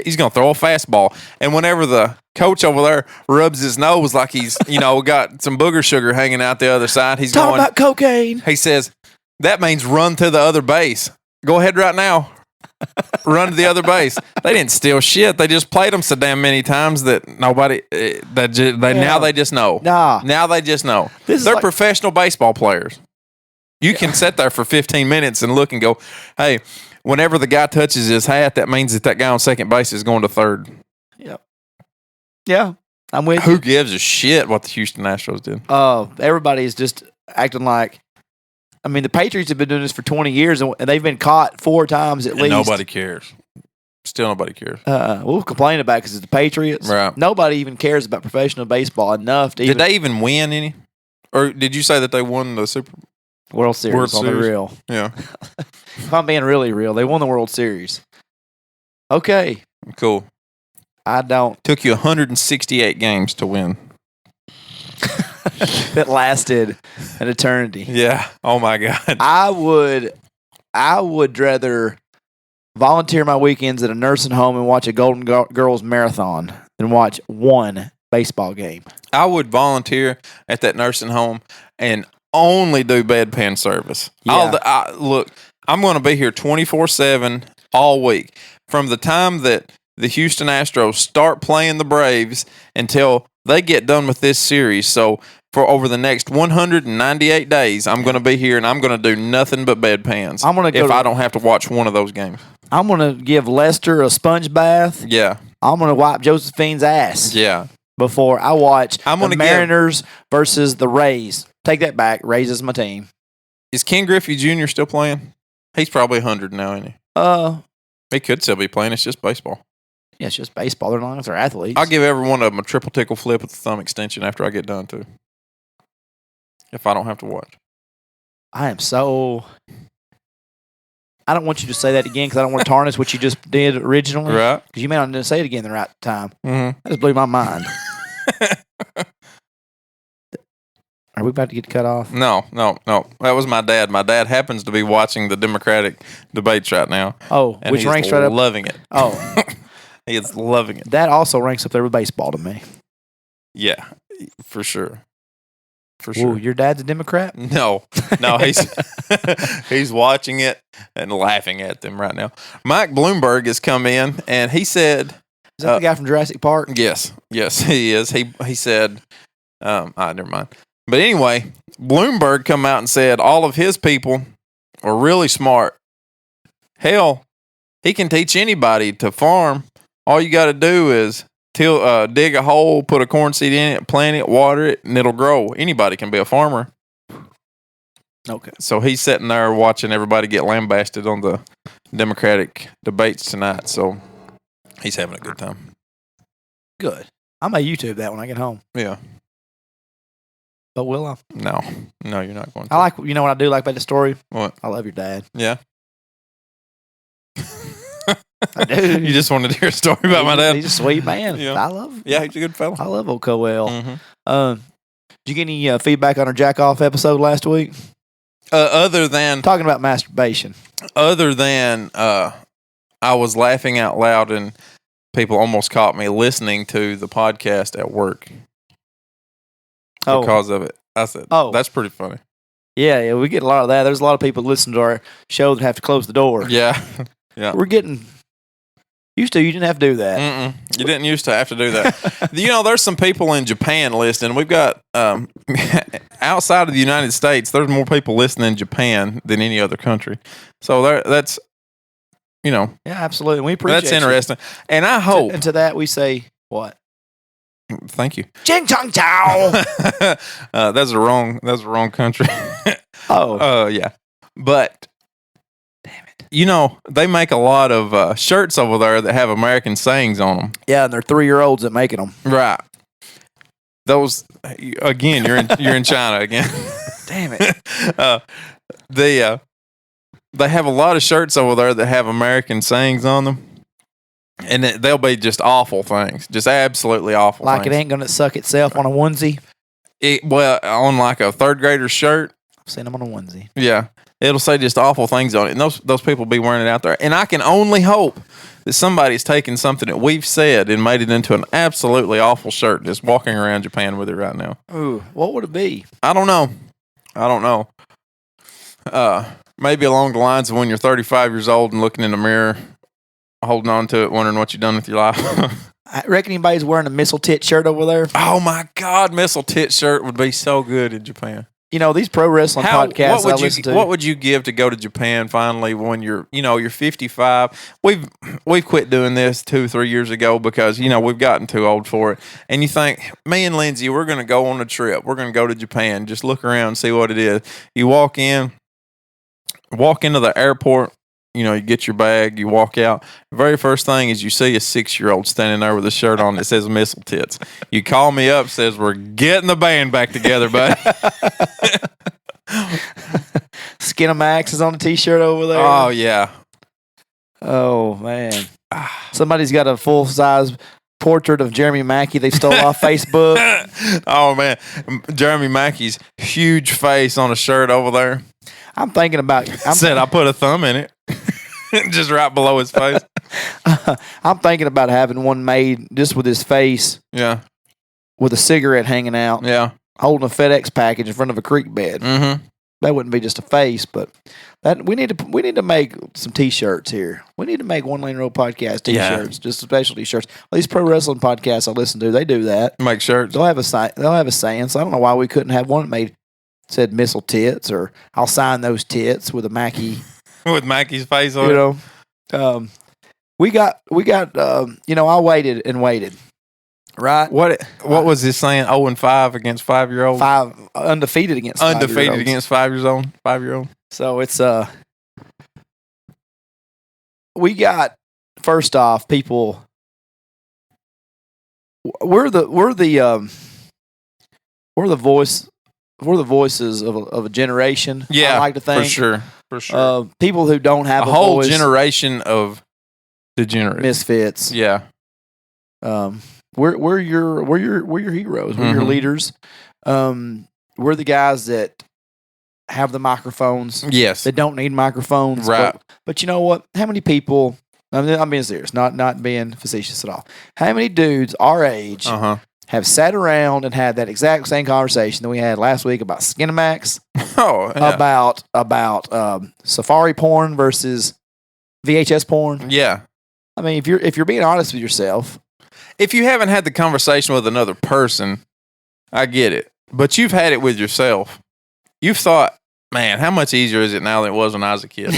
he's going to throw a fastball, and whenever the coach over there rubs his nose like he's got some booger sugar hanging out the other side, he's talking about cocaine. He says that means run to the other base. Go ahead right now. Run to the other base. They didn't steal shit. They just played them so damn many times that nobody. Now they just know. Nah. Now they just know. They're professional baseball players. You can sit there for 15 minutes and look and go, hey, whenever the guy touches his hat, that means that guy on second base is going to third. Yep. Yeah, I'm with you. Who gives a shit what the Houston Astros did? Everybody's just acting like. I mean, the Patriots have been doing this for 20 years, and they've been caught 4 times at least. Nobody cares. Still nobody cares. We'll complain about it because it's the Patriots. Right. Nobody even cares about professional baseball enough to Did they even win any? Or did you say that they won the Super World Series on the real? Yeah. If I'm being really real, they won the World Series. Okay. Cool. I don't. Took you 168 games to win. That lasted an eternity. Yeah. Oh my God. I would rather volunteer my weekends at a nursing home and watch a Golden Girls marathon than watch one baseball game. I would volunteer at that nursing home and only do bedpan service. Yeah. Look, I'm going to be here 24/7 all week. From the time that the Houston Astros start playing the Braves until they get done with this series. So for over the next 198 days, I'm going to be here and I'm going to do nothing but bedpans. I don't have to watch one of those games. I'm going to give Lester a sponge bath. Yeah. I'm going to wipe Josephine's ass. Yeah. Before I watch the Mariners versus the Rays. Take that back. Rays is my team. Is Ken Griffey Jr. still playing? He's probably 100 now, isn't he? He could still be playing. It's just baseball. Yeah, it's just baseball. They're not. They're athletes. I'll give every one of them a triple tickle flip with the thumb extension after I get done, too. If I don't have to watch. I am so... I don't want you to say that again because I don't want to tarnish what you just did originally. Right. Because you may not say it again the right time. Mm-hmm. That just blew my mind. Are we about to get cut off? No. That was my dad. My dad happens to be watching the Democratic debates right now. Oh, which ranks right up? Loving it. Oh. He is loving it. That also ranks up there with baseball to me. Yeah, for sure. For sure. Ooh, your dad's a Democrat? No, he's watching it and laughing at them right now. Mike Bloomberg has come in and he said, "Is that the guy from Jurassic Park?" Yes, he is. He said, never mind. But anyway, Bloomberg come out and said all of his people are really smart. Hell, he can teach anybody to farm. All you got to do is dig a hole, put a corn seed in it, plant it, water it, and it'll grow. Anybody can be a farmer. Okay. So he's sitting there watching everybody get lambasted on the Democratic debates tonight. So he's having a good time. Good. I may YouTube that when I get home. Yeah. But will I? No, you're not going to. I like, you know what I do like about the story? What? I love your dad. Yeah. I do. You just wanted to hear a story about my dad? He's a sweet man. Yeah. I love him. Yeah, he's a good fella. I love old Coel. Mm-hmm. Did you get any feedback on our jack off episode last week? Other than Talking about masturbation. I was laughing out loud and people almost caught me listening to the podcast at work because of it. I said, that's pretty funny. Yeah, we get a lot of that. There's a lot of people that listen to our show that have to close the door. Yeah. Yeah. We're getting used to. You didn't have to do that. You didn't used to have to do that. There's some people in Japan listening. We've got outside of the United States, there's more people listening in Japan than any other country. So that's Yeah, absolutely. We appreciate that's interesting. And I hope. And to that we say what? Thank you. Ching chong chow. That's the wrong country. Yeah. But they make a lot of shirts over there that have American sayings on them. Yeah, and they're 3-year-olds that making them. Right. Those again. You're in China again. Damn it. They have a lot of shirts over there that have American sayings on them, and they'll be just awful things, just absolutely awful. Like things. It ain't gonna suck itself on a onesie. On like a third grader shirt. I've seen them on a onesie. Yeah. It'll say just awful things on it. And those people be wearing it out there. And I can only hope that somebody's taken something that we've said and made it into an absolutely awful shirt just walking around Japan with it right now. Ooh, what would it be? I don't know. Maybe along the lines of when you're 35 years old and looking in the mirror, holding on to it, wondering what you've done with your life. I reckon anybody's wearing a missile tit shirt over there. Oh, my God. Missile tit shirt would be so good in Japan. These pro wrestling podcasts I listen to. What would you give to go to Japan finally when you're 55? We've quit doing this 2-3 years ago because, we've gotten too old for it. And you think, me and Lindsay, we're going to go on a trip. We're going to go to Japan. Just look around and see what it is. You walk into the airport, you get your bag, you walk out. The very first thing is you see a 6-year-old standing there with a shirt on that says Missile Tits. You call me up, says, we're getting the band back together, buddy. Skinamax is on the t-shirt over there. Oh, yeah. Oh, man. Somebody's got a full-size portrait of Jeremy Mackey they stole off Facebook. Oh, man. Jeremy Mackey's huge face on a shirt over there. I'm thinking about... I put a thumb in it. Just right below his face. I'm thinking about having one made just with his face. Yeah. With a cigarette hanging out. Yeah. Holding a FedEx package in front of a creek bed. Mm-hmm. That wouldn't be just a face, but we need to make some t-shirts here. We need to make One Lane Road Podcast t-shirts, just special t-shirts. These pro wrestling podcasts I listen to, they do that. Make shirts. They'll have a saying. So I don't know why we couldn't have one that said Missile Tits, or I'll sign those tits with a Mackey. With Mackey's face on it. We got I waited and waited. Right? What was this saying? 0-5 against 5-year-old? 5 undefeated against 5-year-olds. Undefeated against 5-year-old. So it's we got, first off, people, we're the voices of a generation. Yeah, I like to think. For sure. People who don't have a whole voice, generation of degenerates, misfits. Yeah. We're your heroes. We're your leaders. We're the guys that have the microphones. Yes. That don't need microphones. Right. But you know what? How many people? I'm being serious, not being facetious at all. How many dudes our age have sat around and had that exact same conversation that we had last week about Skinamax? Oh, yeah. About safari porn versus VHS porn. Yeah. I mean, if you're being honest with yourself, if you haven't had the conversation with another person, I get it. But you've had it with yourself. You've thought, man, how much easier is it now than it was when I was a kid?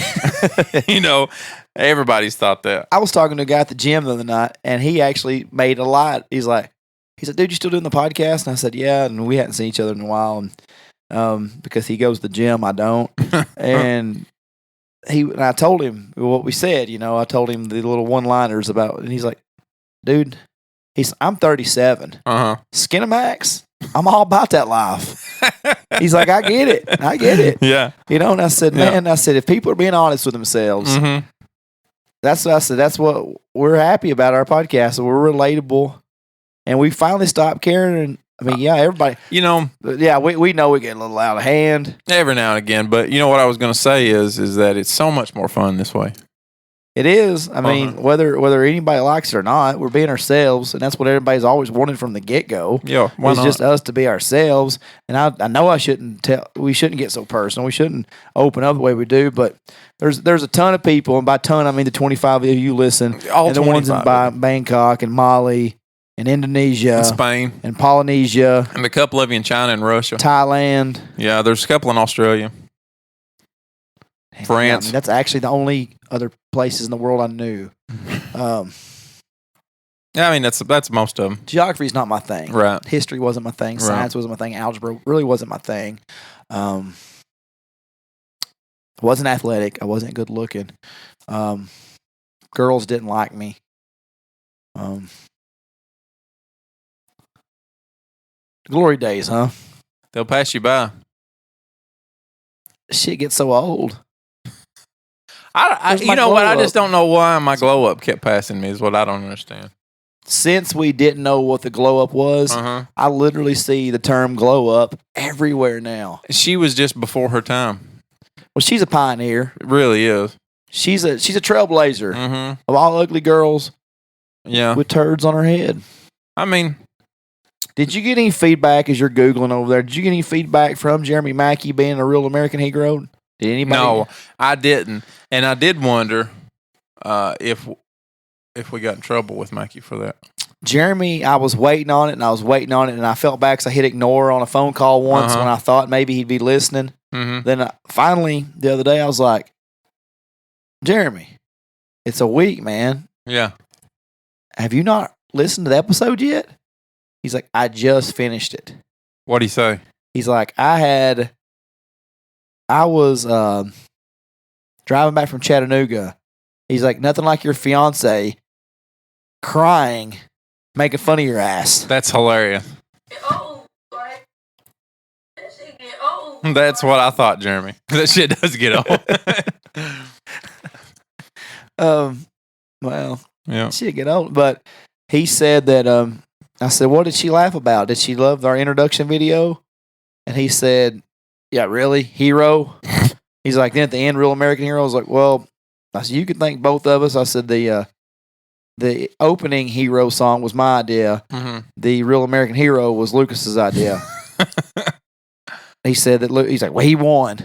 Everybody's thought that. I was talking to a guy at the gym the other night, and he actually made a lot. He said, "Dude, you still doing the podcast?" And I said, "Yeah." And we hadn't seen each other in a while, and because he goes to the gym, I don't. And I told him what we said. I told him the little one-liners about, and he's like, "Dude, I'm 37. Skinamax, I'm all about that life." He's like, I get it. Yeah. And I said, man, if people are being honest with themselves, that's what I said. That's what we're happy about our podcast. We're relatable, and we finally stopped caring. And everybody, we know we get a little out of hand every now and again. But what I was going to say is that it's so much more fun this way. It is. Whether anybody likes it or not, we're being ourselves, and that's what everybody's always wanted from the get-go. Yeah, why not? Just us to be ourselves. And I know we shouldn't get so personal. We shouldn't open up the way we do. But there's a ton of people, and by ton I mean the 25 of you listen, and the ones in Bangkok and Mali and Indonesia, and Spain, and Polynesia, and a couple of you in China and Russia, Thailand. Yeah, there's a couple in Australia. France. That's actually the only other places in the world I knew. That's most of them. Geography is not my thing. Right. History wasn't my thing. Science wasn't my thing. Algebra really wasn't my thing. I wasn't athletic. I wasn't good looking. Girls didn't like me. Glory days, huh? They'll pass you by. Shit gets so old. What? I just don't know why my glow up kept passing me. Is what I don't understand. Since we didn't know what the glow up was, I literally see the term glow up everywhere now. She was just before her time. Well, she's a pioneer. It really is. She's a trailblazer of all ugly girls. Yeah, with turds on her head. Did you get any feedback as you're Googling over there? Did you get any feedback from Jeremy Mackey being a real American hero? Did anybody? No, I didn't. And I did wonder if we got in trouble with Mackey for that. Jeremy, I was waiting on it, and I felt bad because I hit ignore on a phone call once when I thought maybe he'd be listening. Then finally, the other day, I was like, Jeremy, it's a week, man. Yeah. Have you not listened to the episode yet? He's like, I just finished it. What'd he say? He's like, I was driving back from Chattanooga. He's like, nothing like your fiance crying, making fun of your ass. That's hilarious. Oh, like, that shit get old. That's what I thought, Jeremy. That shit does get old. Well, yeah, shit get old. But he said that, I said, what did she laugh about? Did she love our introduction video? And he said, yeah, really? Hero? He's like, then at the end, Real American Hero? I was like, well, I said, you can thank both of us. I said, the opening Hero song was my idea. The Real American Hero was Lucas's idea. He said that, he's like, well, he won.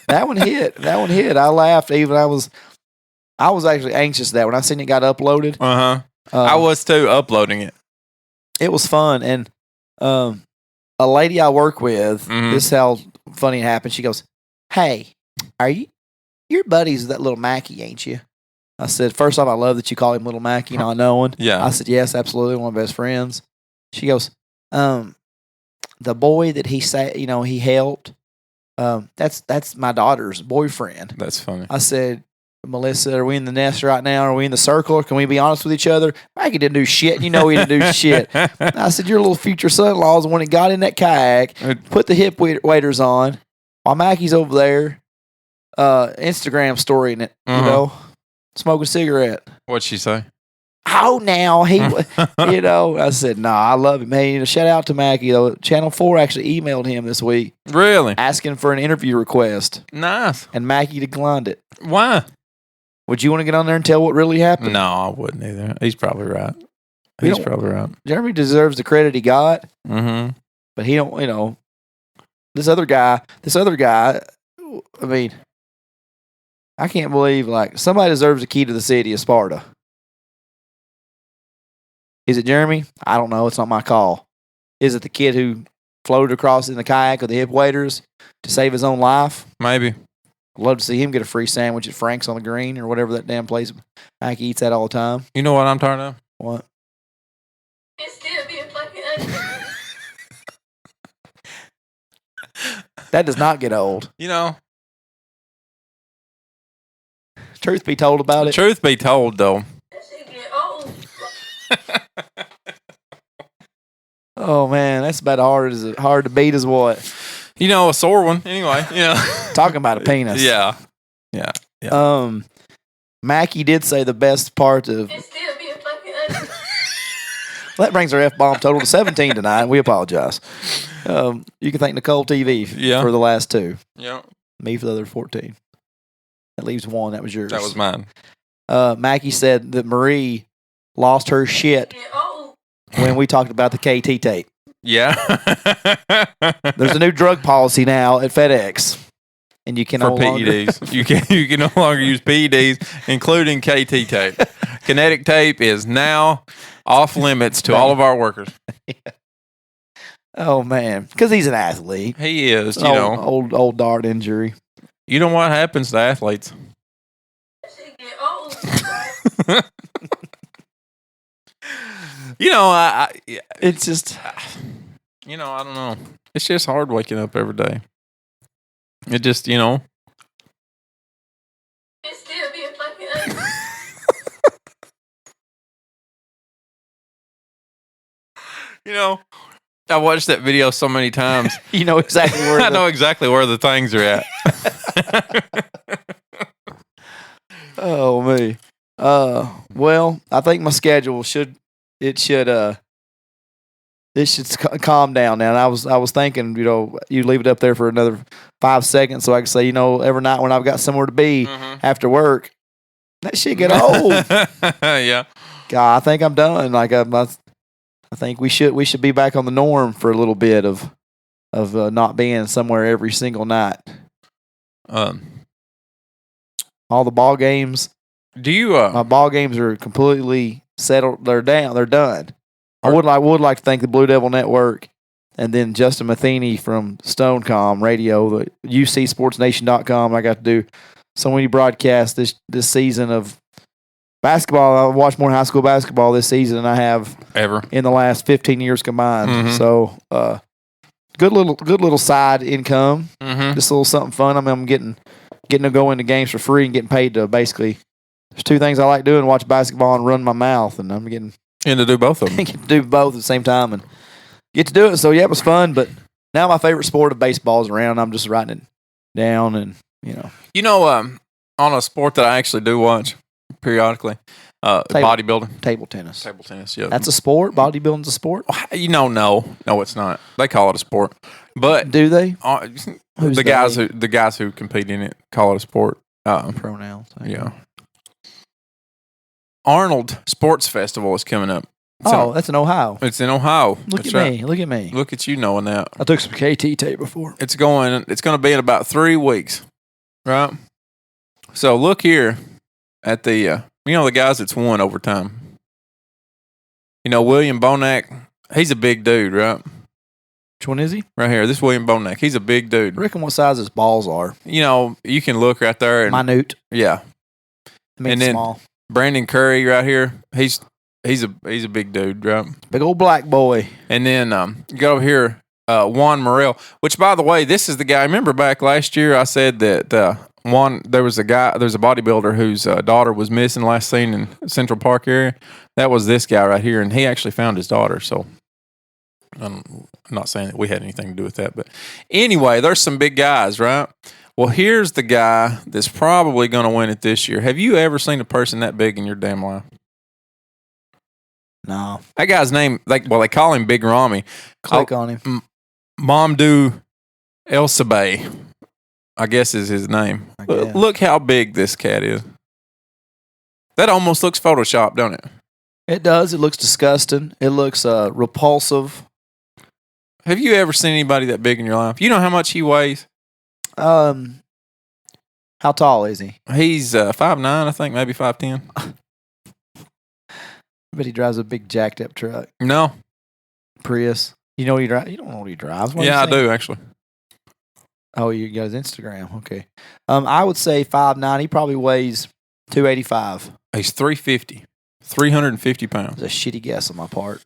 That one hit. I laughed. Even I was actually anxious that when I seen it got uploaded. I was too, uploading it. It was fun. And a lady I work with, this is how funny it happened. She goes, hey, you're buddies with that little Mackie, ain't you? I said, first off, I love that you call him Little Mackie, not knowing. Yeah. I said, yes, absolutely, one of my best friends. She goes, the boy that he helped, that's my daughter's boyfriend. That's funny. I said, Melissa, are we in the nest right now? Are we in the circle? Or can we be honest with each other? Mackie didn't do shit. You know he didn't do shit. I said, your little future son-in-law is the one that got in that kayak, put the hip waders on, while Mackie's over there, Instagram storying it, smoking a cigarette. What'd she say? Oh, now he, I said, nah, I love him. Hey, shout out to Mackie though. Channel 4 actually emailed him this week. Really? Asking for an interview request. Nice. And Mackie declined it. Why? Would you want to get on there and tell what really happened? No, I wouldn't either. He's probably right. Jeremy deserves the credit he got. But he don't, this other guy, I mean, I can't believe, somebody deserves the key to the city of Sparta. Is it Jeremy? I don't know. It's not my call. Is it the kid who floated across in the kayak with the hip waders to save his own life? Maybe. I'd love to see him get a free sandwich at Frank's on the Green or whatever that damn place. Mac eats that all the time. You know what I'm tired of? What? It's still being fucking ugly. That does not get old. You know, Truth be told about it. truth be told, though. That shit get old. Oh man, that's about hard to beat as what? You know, a sore one. Anyway, Talking about a penis. Yeah. Mackie did say the best part of It's still being fucking ugly. that brings our F-bomb total to 17 tonight. We apologize. You can thank Nicole TV for the last 2. Yeah. Me for the other 14. That leaves 1. That was yours. That was mine. Mackie said that Marie lost her shit Get old. when we talked about the KT tape. Yeah. There's a new drug policy now at FedEx, and you can For no longer PEDs. You can no longer use PEDs, including KT tape. Kinetic tape is now off limits to all of our workers. Oh man, because he's an athlete. He is, you know. Old dart injury. You know what happens to athletes? That shit get old. You know, It's just I don't know. It's just hard waking up every day. It just, It's still being fucking ugly. I watched that video so many times. you know exactly where I know exactly where the things are at. Oh me. Well, I think my schedule should calm down now. And I was thinking, you leave it up there for another 5 seconds so I can say, every night when I've got somewhere to be after work, that shit get old. Yeah. God, I think I'm done. Like I think we should be back on the norm for a little bit of not being somewhere every single night. All the ball games. Do you? My ball games are completely settled. They're down. They're done. I would like to thank the Blue Devil Network and then Justin Matheny from Stonecom Radio, the UCSportsNation.com. I got to do so many broadcasts this season of basketball. I watched more high school basketball this season than I have ever in the last 15 years combined. Mm-hmm. So, good little side income. Mm-hmm. Just a little something fun. I mean, I'm getting to go into games for free and getting paid to basically. There's 2 things I like doing: watch basketball and run my mouth. And I'm getting to do both of them. get to do both at the same time and get to do it. So yeah, it was fun. But now my favorite sport of baseball is around. I'm just writing it down and on a sport that I actually do watch periodically, bodybuilding, table tennis. table tennis. Yeah, That's a sport. Bodybuilding's a sport. No, it's not. They call it a sport, but Do they? the guys who compete in it call it a sport. Pronouns. Yeah. Arnold Sports Festival is coming up. That's in Ohio. It's in Ohio. Look That's at right. me. Look at me. Look at you knowing that. I took some KT tape before. It's going to be in about 3 weeks, right? So look here at the the guys that's won over time. William Bonac, he's a big dude, right? Which one is he? Right here, this William Bonac, he's a big dude. I reckon what size his balls are. You can look right there. And, Minute. yeah. And then small. Brandon Curry right here, he's a big dude, right? Big old black boy. And then you go over here, Juan Morel, which, by the way, this is the guy. Remember back last year I said that there's a bodybuilder whose daughter was missing, last seen in Central Park area. That was this guy right here, and he actually found his daughter. So I'm not saying that we had anything to do with that. But anyway, there's some big guys, right? Well, here's the guy that's probably going to win it this year. Have you ever seen a person that big in your damn life? No. That guy's name, they call him Big Rami. Click on him. Mamdou El Sabay, I guess is his name. Look how big this cat is. That almost looks Photoshopped, don't it? It does. It looks disgusting. It looks repulsive. Have you ever seen anybody that big in your life? You know how much he weighs? How tall is he? He's 5'9", I think, maybe 5'10". But he drives a big jacked up truck. No. Prius. You know what he drives? You don't know what he drives. Yeah, I do, actually. Oh, you got his Instagram. Okay. I would say 5'9". He probably weighs 285. He's 350. 350 pounds. That's a shitty guess on my part.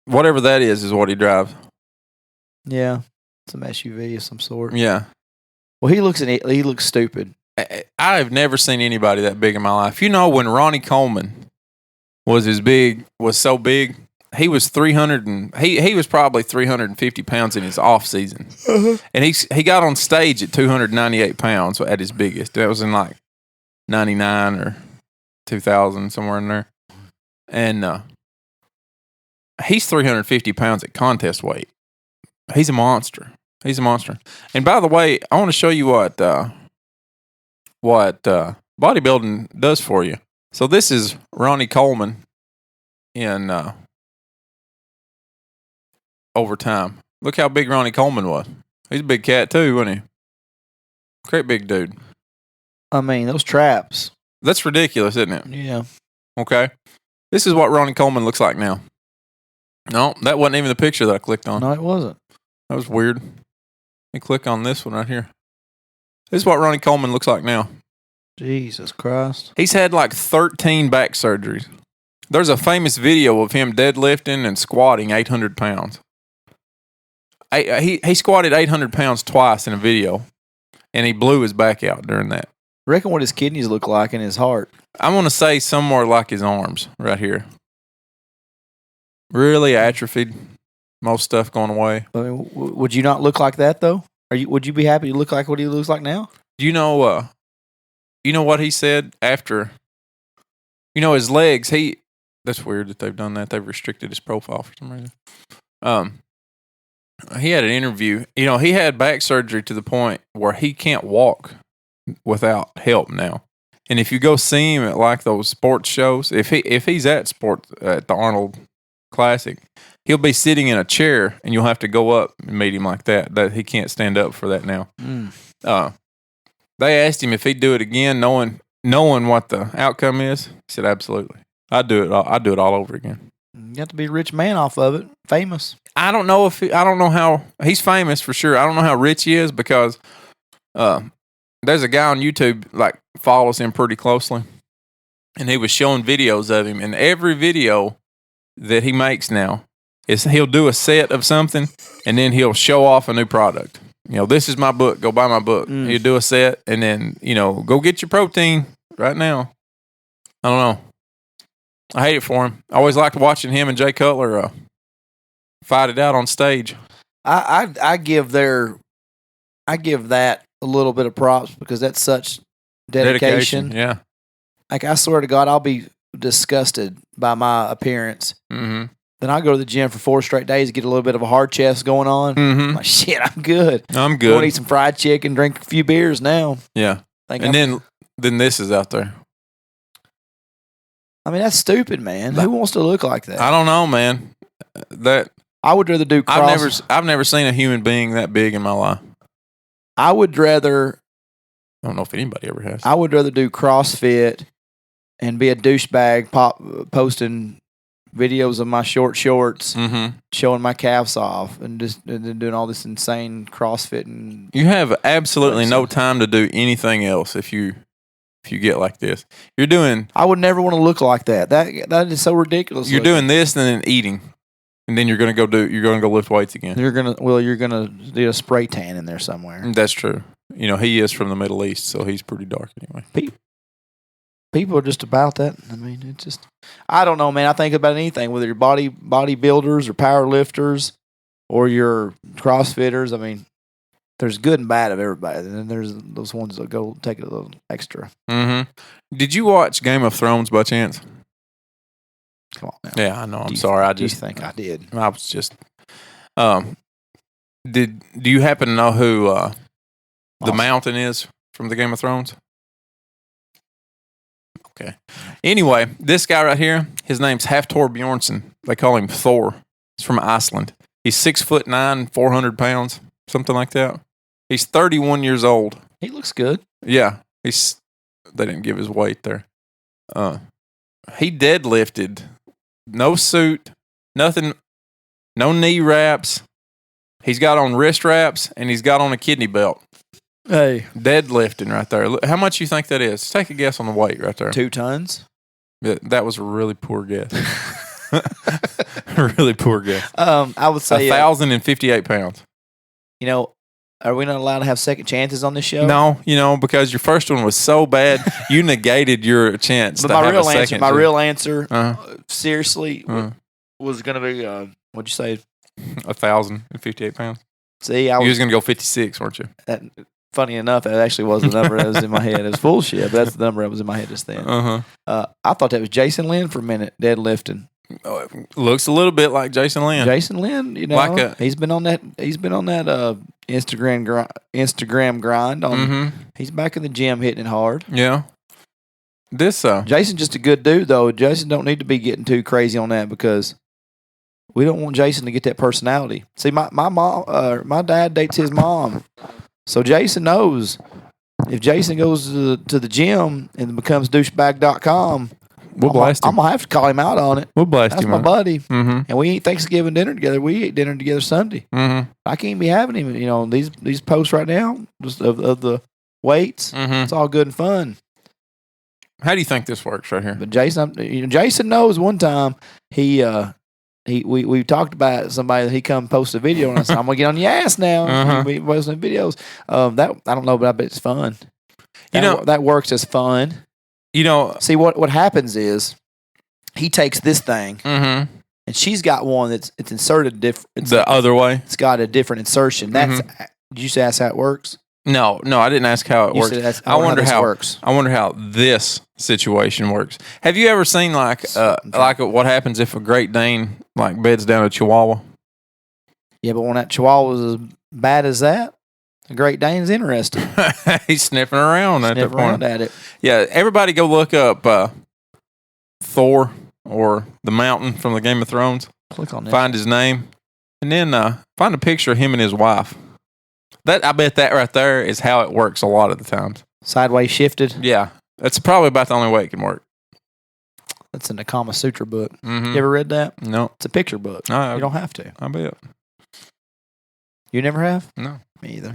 Whatever that is what he drives. Yeah. Some SUV of some sort. Yeah. Well, he looks stupid. I've never seen anybody that big in my life. You know, when Ronnie Coleman was so big, he was 300 and he was probably 350 pounds in his off season. And he got on stage at 298 pounds at his biggest. That was in like 99 or 2000, somewhere in there. And he's 350 pounds at contest weight. He's a monster. And by the way, I want to show you what bodybuilding does for you. So this is Ronnie Coleman in over time. Look how big Ronnie Coleman was. He's a big cat too, wasn't he? Great big dude. I mean, those traps. That's ridiculous, isn't it? Yeah. Okay. This is what Ronnie Coleman looks like now. No, that wasn't even the picture that I clicked on. No, it wasn't. That was weird. Let me click on this one right here. This is what Ronnie Coleman looks like now. Jesus Christ. He's had like 13 back surgeries. There's a famous video of him deadlifting and squatting 800 pounds. He squatted 800 pounds twice in a video, and he blew his back out during that. Reckon what his kidneys look like in his heart. I want to say somewhere like his arms right here. Really atrophied. Most stuff going away. I mean, would you not look like that though? Would you be happy to look like what he looks like now? You know what he said after? You know, his legs. That's weird that they've done that. They've restricted his profile for some reason. He had an interview. You know, he had back surgery to the point where he can't walk without help now. And if you go see him at like those sports shows, if he's at the Arnold Classic, he'll be sitting in a chair, and you'll have to go up and meet him like that. That he can't stand up for that now. They asked him if he'd do it again, knowing what the outcome is. He said, "Absolutely, I'd do it. I'd do it all over again." You have to be a rich man off of it. Famous. I don't know how he's famous for sure. I don't know how rich he is because there's a guy on YouTube like follows him pretty closely, and he was showing videos of him. And every video that he makes now is he'll do a set of something, and then he'll show off a new product. You know, this is my book. Go buy my book. He'll do a set, and then go get your protein right now. I don't know. I hate it for him. I always liked watching him and Jay Cutler fight it out on stage. I give that a little bit of props because that's such dedication. Yeah. Like I swear to God, I'll be disgusted by my appearance. Mm-hmm. Then I go to the gym for 4 straight days to get a little bit of a hard chest going on. Mm-hmm. I'm like, shit, I'm good. I'm good. I want to eat some fried chicken, drink a few beers now. Yeah. Then this is out there. I mean, that's stupid, man. Who wants to look like that? I don't know, man. I would rather do cross. I've never seen a human being that big in my life. I would rather. I don't know if anybody ever has. I would rather do CrossFit and be a douchebag posting videos of my short shorts, showing my calves off, and doing all this insane CrossFit. And you have absolutely no time to do anything else if you get like this. You're doing. I would never want to look like that. That is so ridiculous. You're doing this and then eating, and then you're gonna go lift weights again. You're gonna do a spray tan in there somewhere. That's true. You know, he is from the Middle East, so he's pretty dark anyway. People are just about that. I mean, it's just, I don't know, man. I think about anything, whether you're bodybuilders or power lifters or you're CrossFitters. I mean, there's good and bad of everybody. And then there's those ones that go take it a little extra. Mm-hmm. Did you watch Game of Thrones by chance? Come on now. Yeah, I know. I'm sorry. I just think I did. I was just. Do you happen to know who the Mountain is from the Game of Thrones? Okay. Anyway, this guy right here, his name's Hafthor Bjornsson. They call him Thor. He's from Iceland. He's 6'9", 400 pounds, something like that. He's 31 years old. He looks good. Yeah, they didn't give his weight there. He deadlifted, no suit, nothing, no knee wraps. He's got on wrist wraps, and he's got on a kidney belt. Hey. Deadlifting right there. Look, how much you think that is? Take a guess on the weight right there. 2 tons. That was a really poor guess. Really poor guess. I would say 1,058 pounds. You know, are we not allowed to have second chances on this show? No, because your first one was so bad, you negated your chance But to have a second. my real answer, seriously, was going to be, what'd you say? 1,058 pounds. See, you was going to go 56, weren't you? Funny enough, that actually was the number that was in my head. It was bullshit, but that's the number that was in my head just then. I thought that was Jason Lynn for a minute, deadlifting. Oh, it looks a little bit like Jason Lynn. Jason Lynn, you know, he's been on that Instagram grind. He's back in the gym hitting it hard. Yeah. Jason's just a good dude, though. Jason don't need to be getting too crazy on that because we don't want Jason to get that personality. See, my mom, my dad dates his mom, so Jason knows if Jason goes to the gym and becomes douchebag.com. We'll blast him. I'm going to have to call him out on it. We'll blast him. That's my buddy. And we eat Thanksgiving dinner together. We eat dinner together Sunday. I can't be having him. You know, these posts right now just of the weights. It's all good and fun. How do you think this works right here? But Jason knows one time we talked about somebody that he come post a video and I said, I'm going to get on your ass now. We posting videos. That I don't know, but I bet it's fun. That works as fun. You know, see what happens is he takes this thing and she's got one that's inserted different. The other way, it's got a different insertion. That's did you say that's how it works? No, I didn't ask how it works. I wonder how it works. I wonder how this situation works. Have you ever seen like what happens if a Great Dane like beds down a Chihuahua? Yeah, but when that Chihuahua was as bad as that. The Great Dane's interested. He's sniffing around at that point. At it. Yeah, everybody go look up Thor or the Mountain from the Game of Thrones. Click on that. Find his name, and then find a picture of him and his wife. I bet that right there is how it works a lot of the times. Sideways shifted. Yeah, that's probably about the only way it can work. That's in the Kama Sutra book. You ever read that? No. It's a picture book. No, you don't have to. I bet. You never have? No. Me either.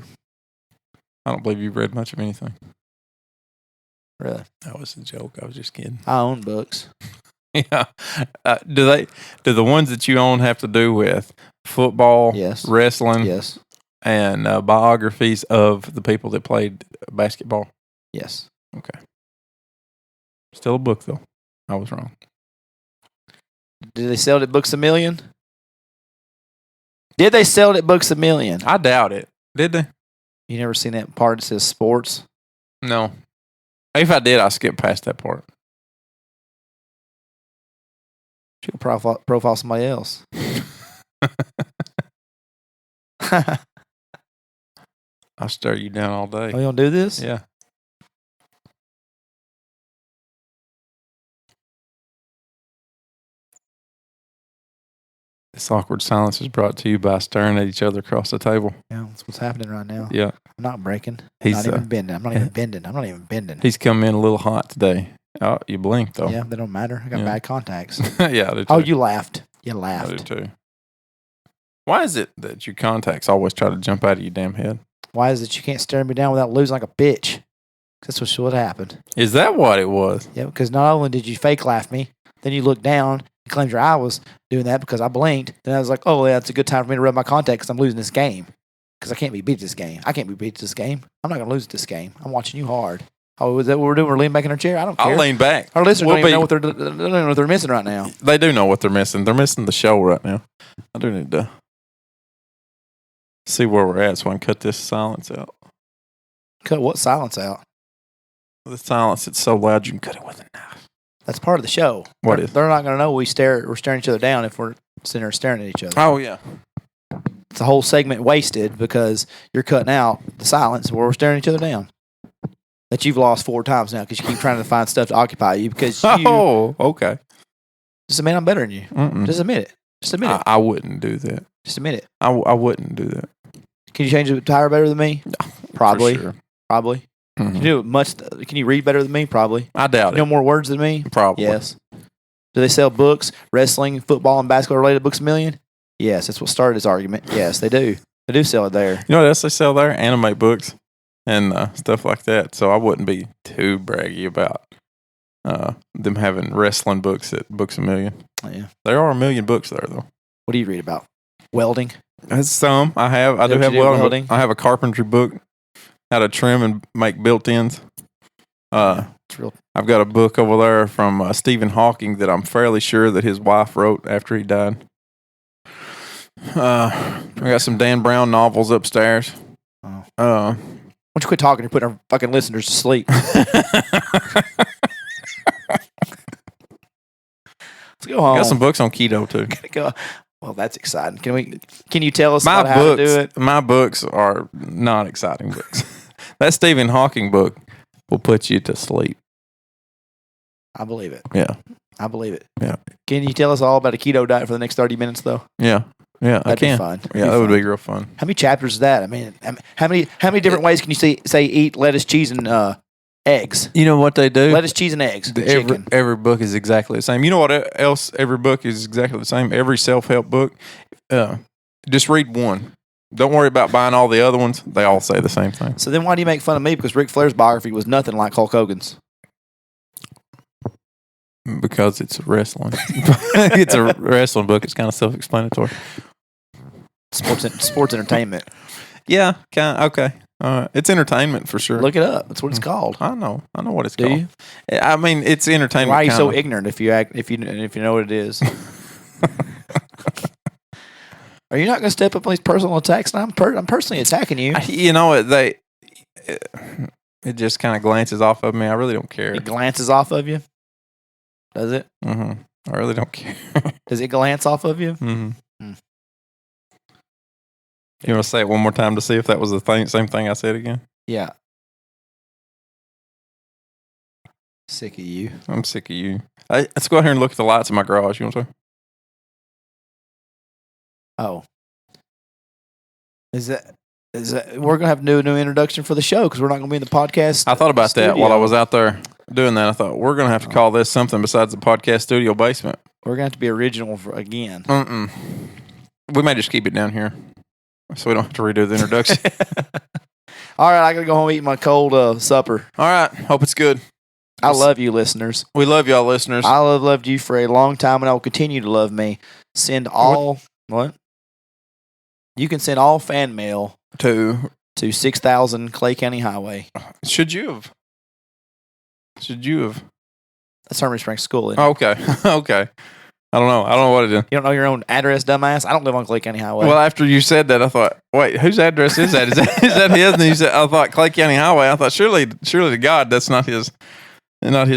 I don't believe you've read much of anything. Really? That was a joke. I was just kidding. I own books. Yeah. Do the ones that you own have to do with football, yes, wrestling, yes, and biographies of the people that played basketball? Yes. Okay. Still a book, though. I was wrong. Did they sell it at Books A Million? Did they sell it at Books A Million? I doubt it. Did they? You never seen that part that says sports? No. If I did, I skipped past that part. You can profile somebody else. I'll stare you down all day. Oh, you don't do this? Yeah. This awkward silence is brought to you by staring at each other across the table. Yeah, that's what's happening right now. Yeah. I'm not breaking. He's not even bending. I'm not even bending. He's come in a little hot today. Oh, you blinked, though. Yeah, they don't matter. I got bad contacts. Yeah, I do too. Oh, you laughed. You laughed. I do too. Why is it that your contacts always try to jump out of your damn head? Why is it you can't stare me down without losing like a bitch? That's what happened. Is that what it was? Yeah, because not only did you fake laugh me, then you looked down and claimed your eye was doing that because I blinked. Then I was like, oh, yeah, it's a good time for me to rub my contact because I'm losing this game. Because I can't be beat at this game. I can't be beat at this game. I'm not going to lose at this game. I'm watching you hard. Oh, is that what we're doing? We're leaning back in our chair? I don't care. I'll lean back. Our listeners don't even know they don't know what they're missing right now. They do know what they're missing. They're missing the show right now. I do need to see where we're at so I can cut this silence out. Cut what silence out? The silence, it's so loud you can cut it with a knife. That's part of the show. They're not going to know we're staring each other down if we're sitting there staring at each other. Oh, yeah. It's a whole segment wasted because you're cutting out the silence where we're staring each other down. That you've lost 4 times now because you keep trying to find stuff to occupy you because Oh, okay. Just admit I'm better than you. Mm-mm. Just admit it. Just admit it. I wouldn't do that. Just admit it. I wouldn't do that. Can you change the tire better than me? No, probably. for sure. Probably. Mm-hmm. Can you do much? Can you read better than me? Probably. I doubt you know more words than me? Probably. Yes. Do they sell books, wrestling, football, and basketball related books a million? Yes, that's what started this argument. Yes, they do. They do sell it there. You know what else they sell there? Anime books and stuff like that. So I wouldn't be too braggy about them having wrestling books at Books A Million. Oh, yeah. There are 1 million books there, though. What do you read about? Welding? That's some. I do What have you do, welding. I have a carpentry book, how to trim and make built-ins. It's real. I've got a book over there from Stephen Hawking that I'm fairly sure that his wife wrote after he died. I got some Dan Brown novels upstairs. Oh. Uh, Why don't you quit talking? You're putting our fucking listeners to sleep. Let's go home. I got some books on keto too. Go. Well, that's exciting. Can you tell us about how to do it? My books are not exciting books. That Stephen Hawking book will put you to sleep. I believe it. Yeah. I believe it. Yeah. Can you tell us all about a keto diet for the next 30 minutes, though? Yeah. Yeah, That'd be fun. Yeah, that would be real fun. How many chapters is that? I mean, how many different ways can you say eat lettuce, cheese, and eggs? You know what they do? Lettuce, cheese, and eggs. Chicken. Every book is exactly the same. You know what else? Every book is exactly the same. Every self-help book, just read one. Don't worry about buying all the other ones. They all say the same thing. So then why do you make fun of me? Because Ric Flair's biography was nothing like Hulk Hogan's. Because it's wrestling. It's a wrestling book. It's kind of self-explanatory. Sports entertainment. Yeah, kind of, okay. It's entertainment for sure. Look it up. That's what it's called. I know what it's Do called. you? I mean, it's entertainment. Why are you so kinda. ignorant if you know what it is? Are you not going to step up on these personal attacks? I'm personally attacking you. You know it just kind of glances off of me. I really don't care. It glances off of you. Does it? Mm-hmm. I really don't care. Does it glance off of you? Mm-hmm. Mm. You want to say it one more time to see if that was the same thing I said again? Yeah. Sick of you. I'm sick of you. Let's go out here and look at the lights in my garage. You want to say? Oh. Is that we're gonna have to do a new introduction for the show because we're not gonna be in the podcast. I thought about that studio. while I was out there doing that. I thought we're gonna have to call this something besides the podcast studio basement. We're gonna have to be original again. We may just keep it down here, so we don't have to redo the introduction. All right, I gotta go home and eat my cold supper. All right, hope it's good. I love you, listeners. We love y'all, listeners. I have loved you for a long time, and I will continue to love me. Send all what? You can send all fan mail to 6,000 Clay County Highway. Should you have? That's Herman Springs School. Isn't it? Okay. Okay. I don't know what it is. You don't know your own address, dumbass? I don't live on Clay County Highway. Well, after you said that, I thought, wait, whose address is that? Is that his? And you said, I thought Clay County Highway. I thought surely to God that's not his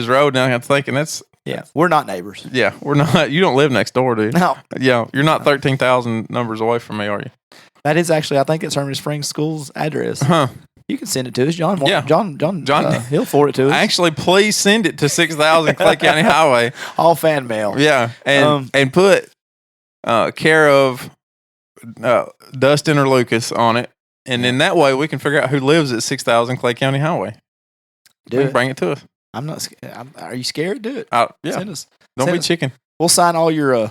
road. Now I'm thinking that's. Yeah, we're not neighbors. Yeah, we're not. You don't live next door, do you? No. Yeah, you're not 13,000 numbers away from me, are you? That is actually, I think it's Herman Springs School's address. Huh. You can send it to us, John. Yeah. John, he'll forward it to us. Actually, please send it to 6,000 Clay County Highway. All fan mail. Yeah, and put care of Dustin or Lucas on it, and then that way we can figure out who lives at 6,000 Clay County Highway. Bring it to us. I'm not. Are you scared? Do it. Yeah. Send us. Don't be chicken. We'll sign all your.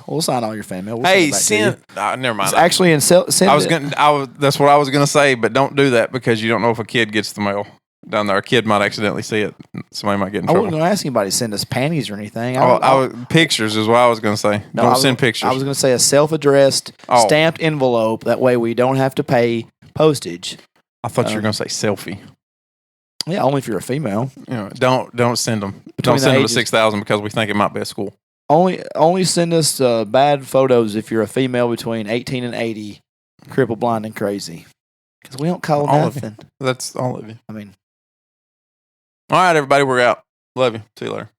fan mail. We'll send. Never mind. It's actually, send. That's what I was gonna say, but don't do that because you don't know if a kid gets the mail down there. A kid might accidentally see it. Somebody might get in trouble. I wasn't gonna ask anybody to send us panties or anything. Pictures is what I was gonna say. Don't send pictures. I was gonna say a self-addressed stamped envelope. That way we don't have to pay postage. I thought you were gonna say selfie. Yeah, only if you're a female. Don't send them. Don't send them to 6,000 because we think it might be a school. Only send us bad photos if you're a female between 18 and 80, crippled, blind, and crazy. Because we don't call nothing. That's all of you. I mean. All right, everybody, we're out. Love you. See you later.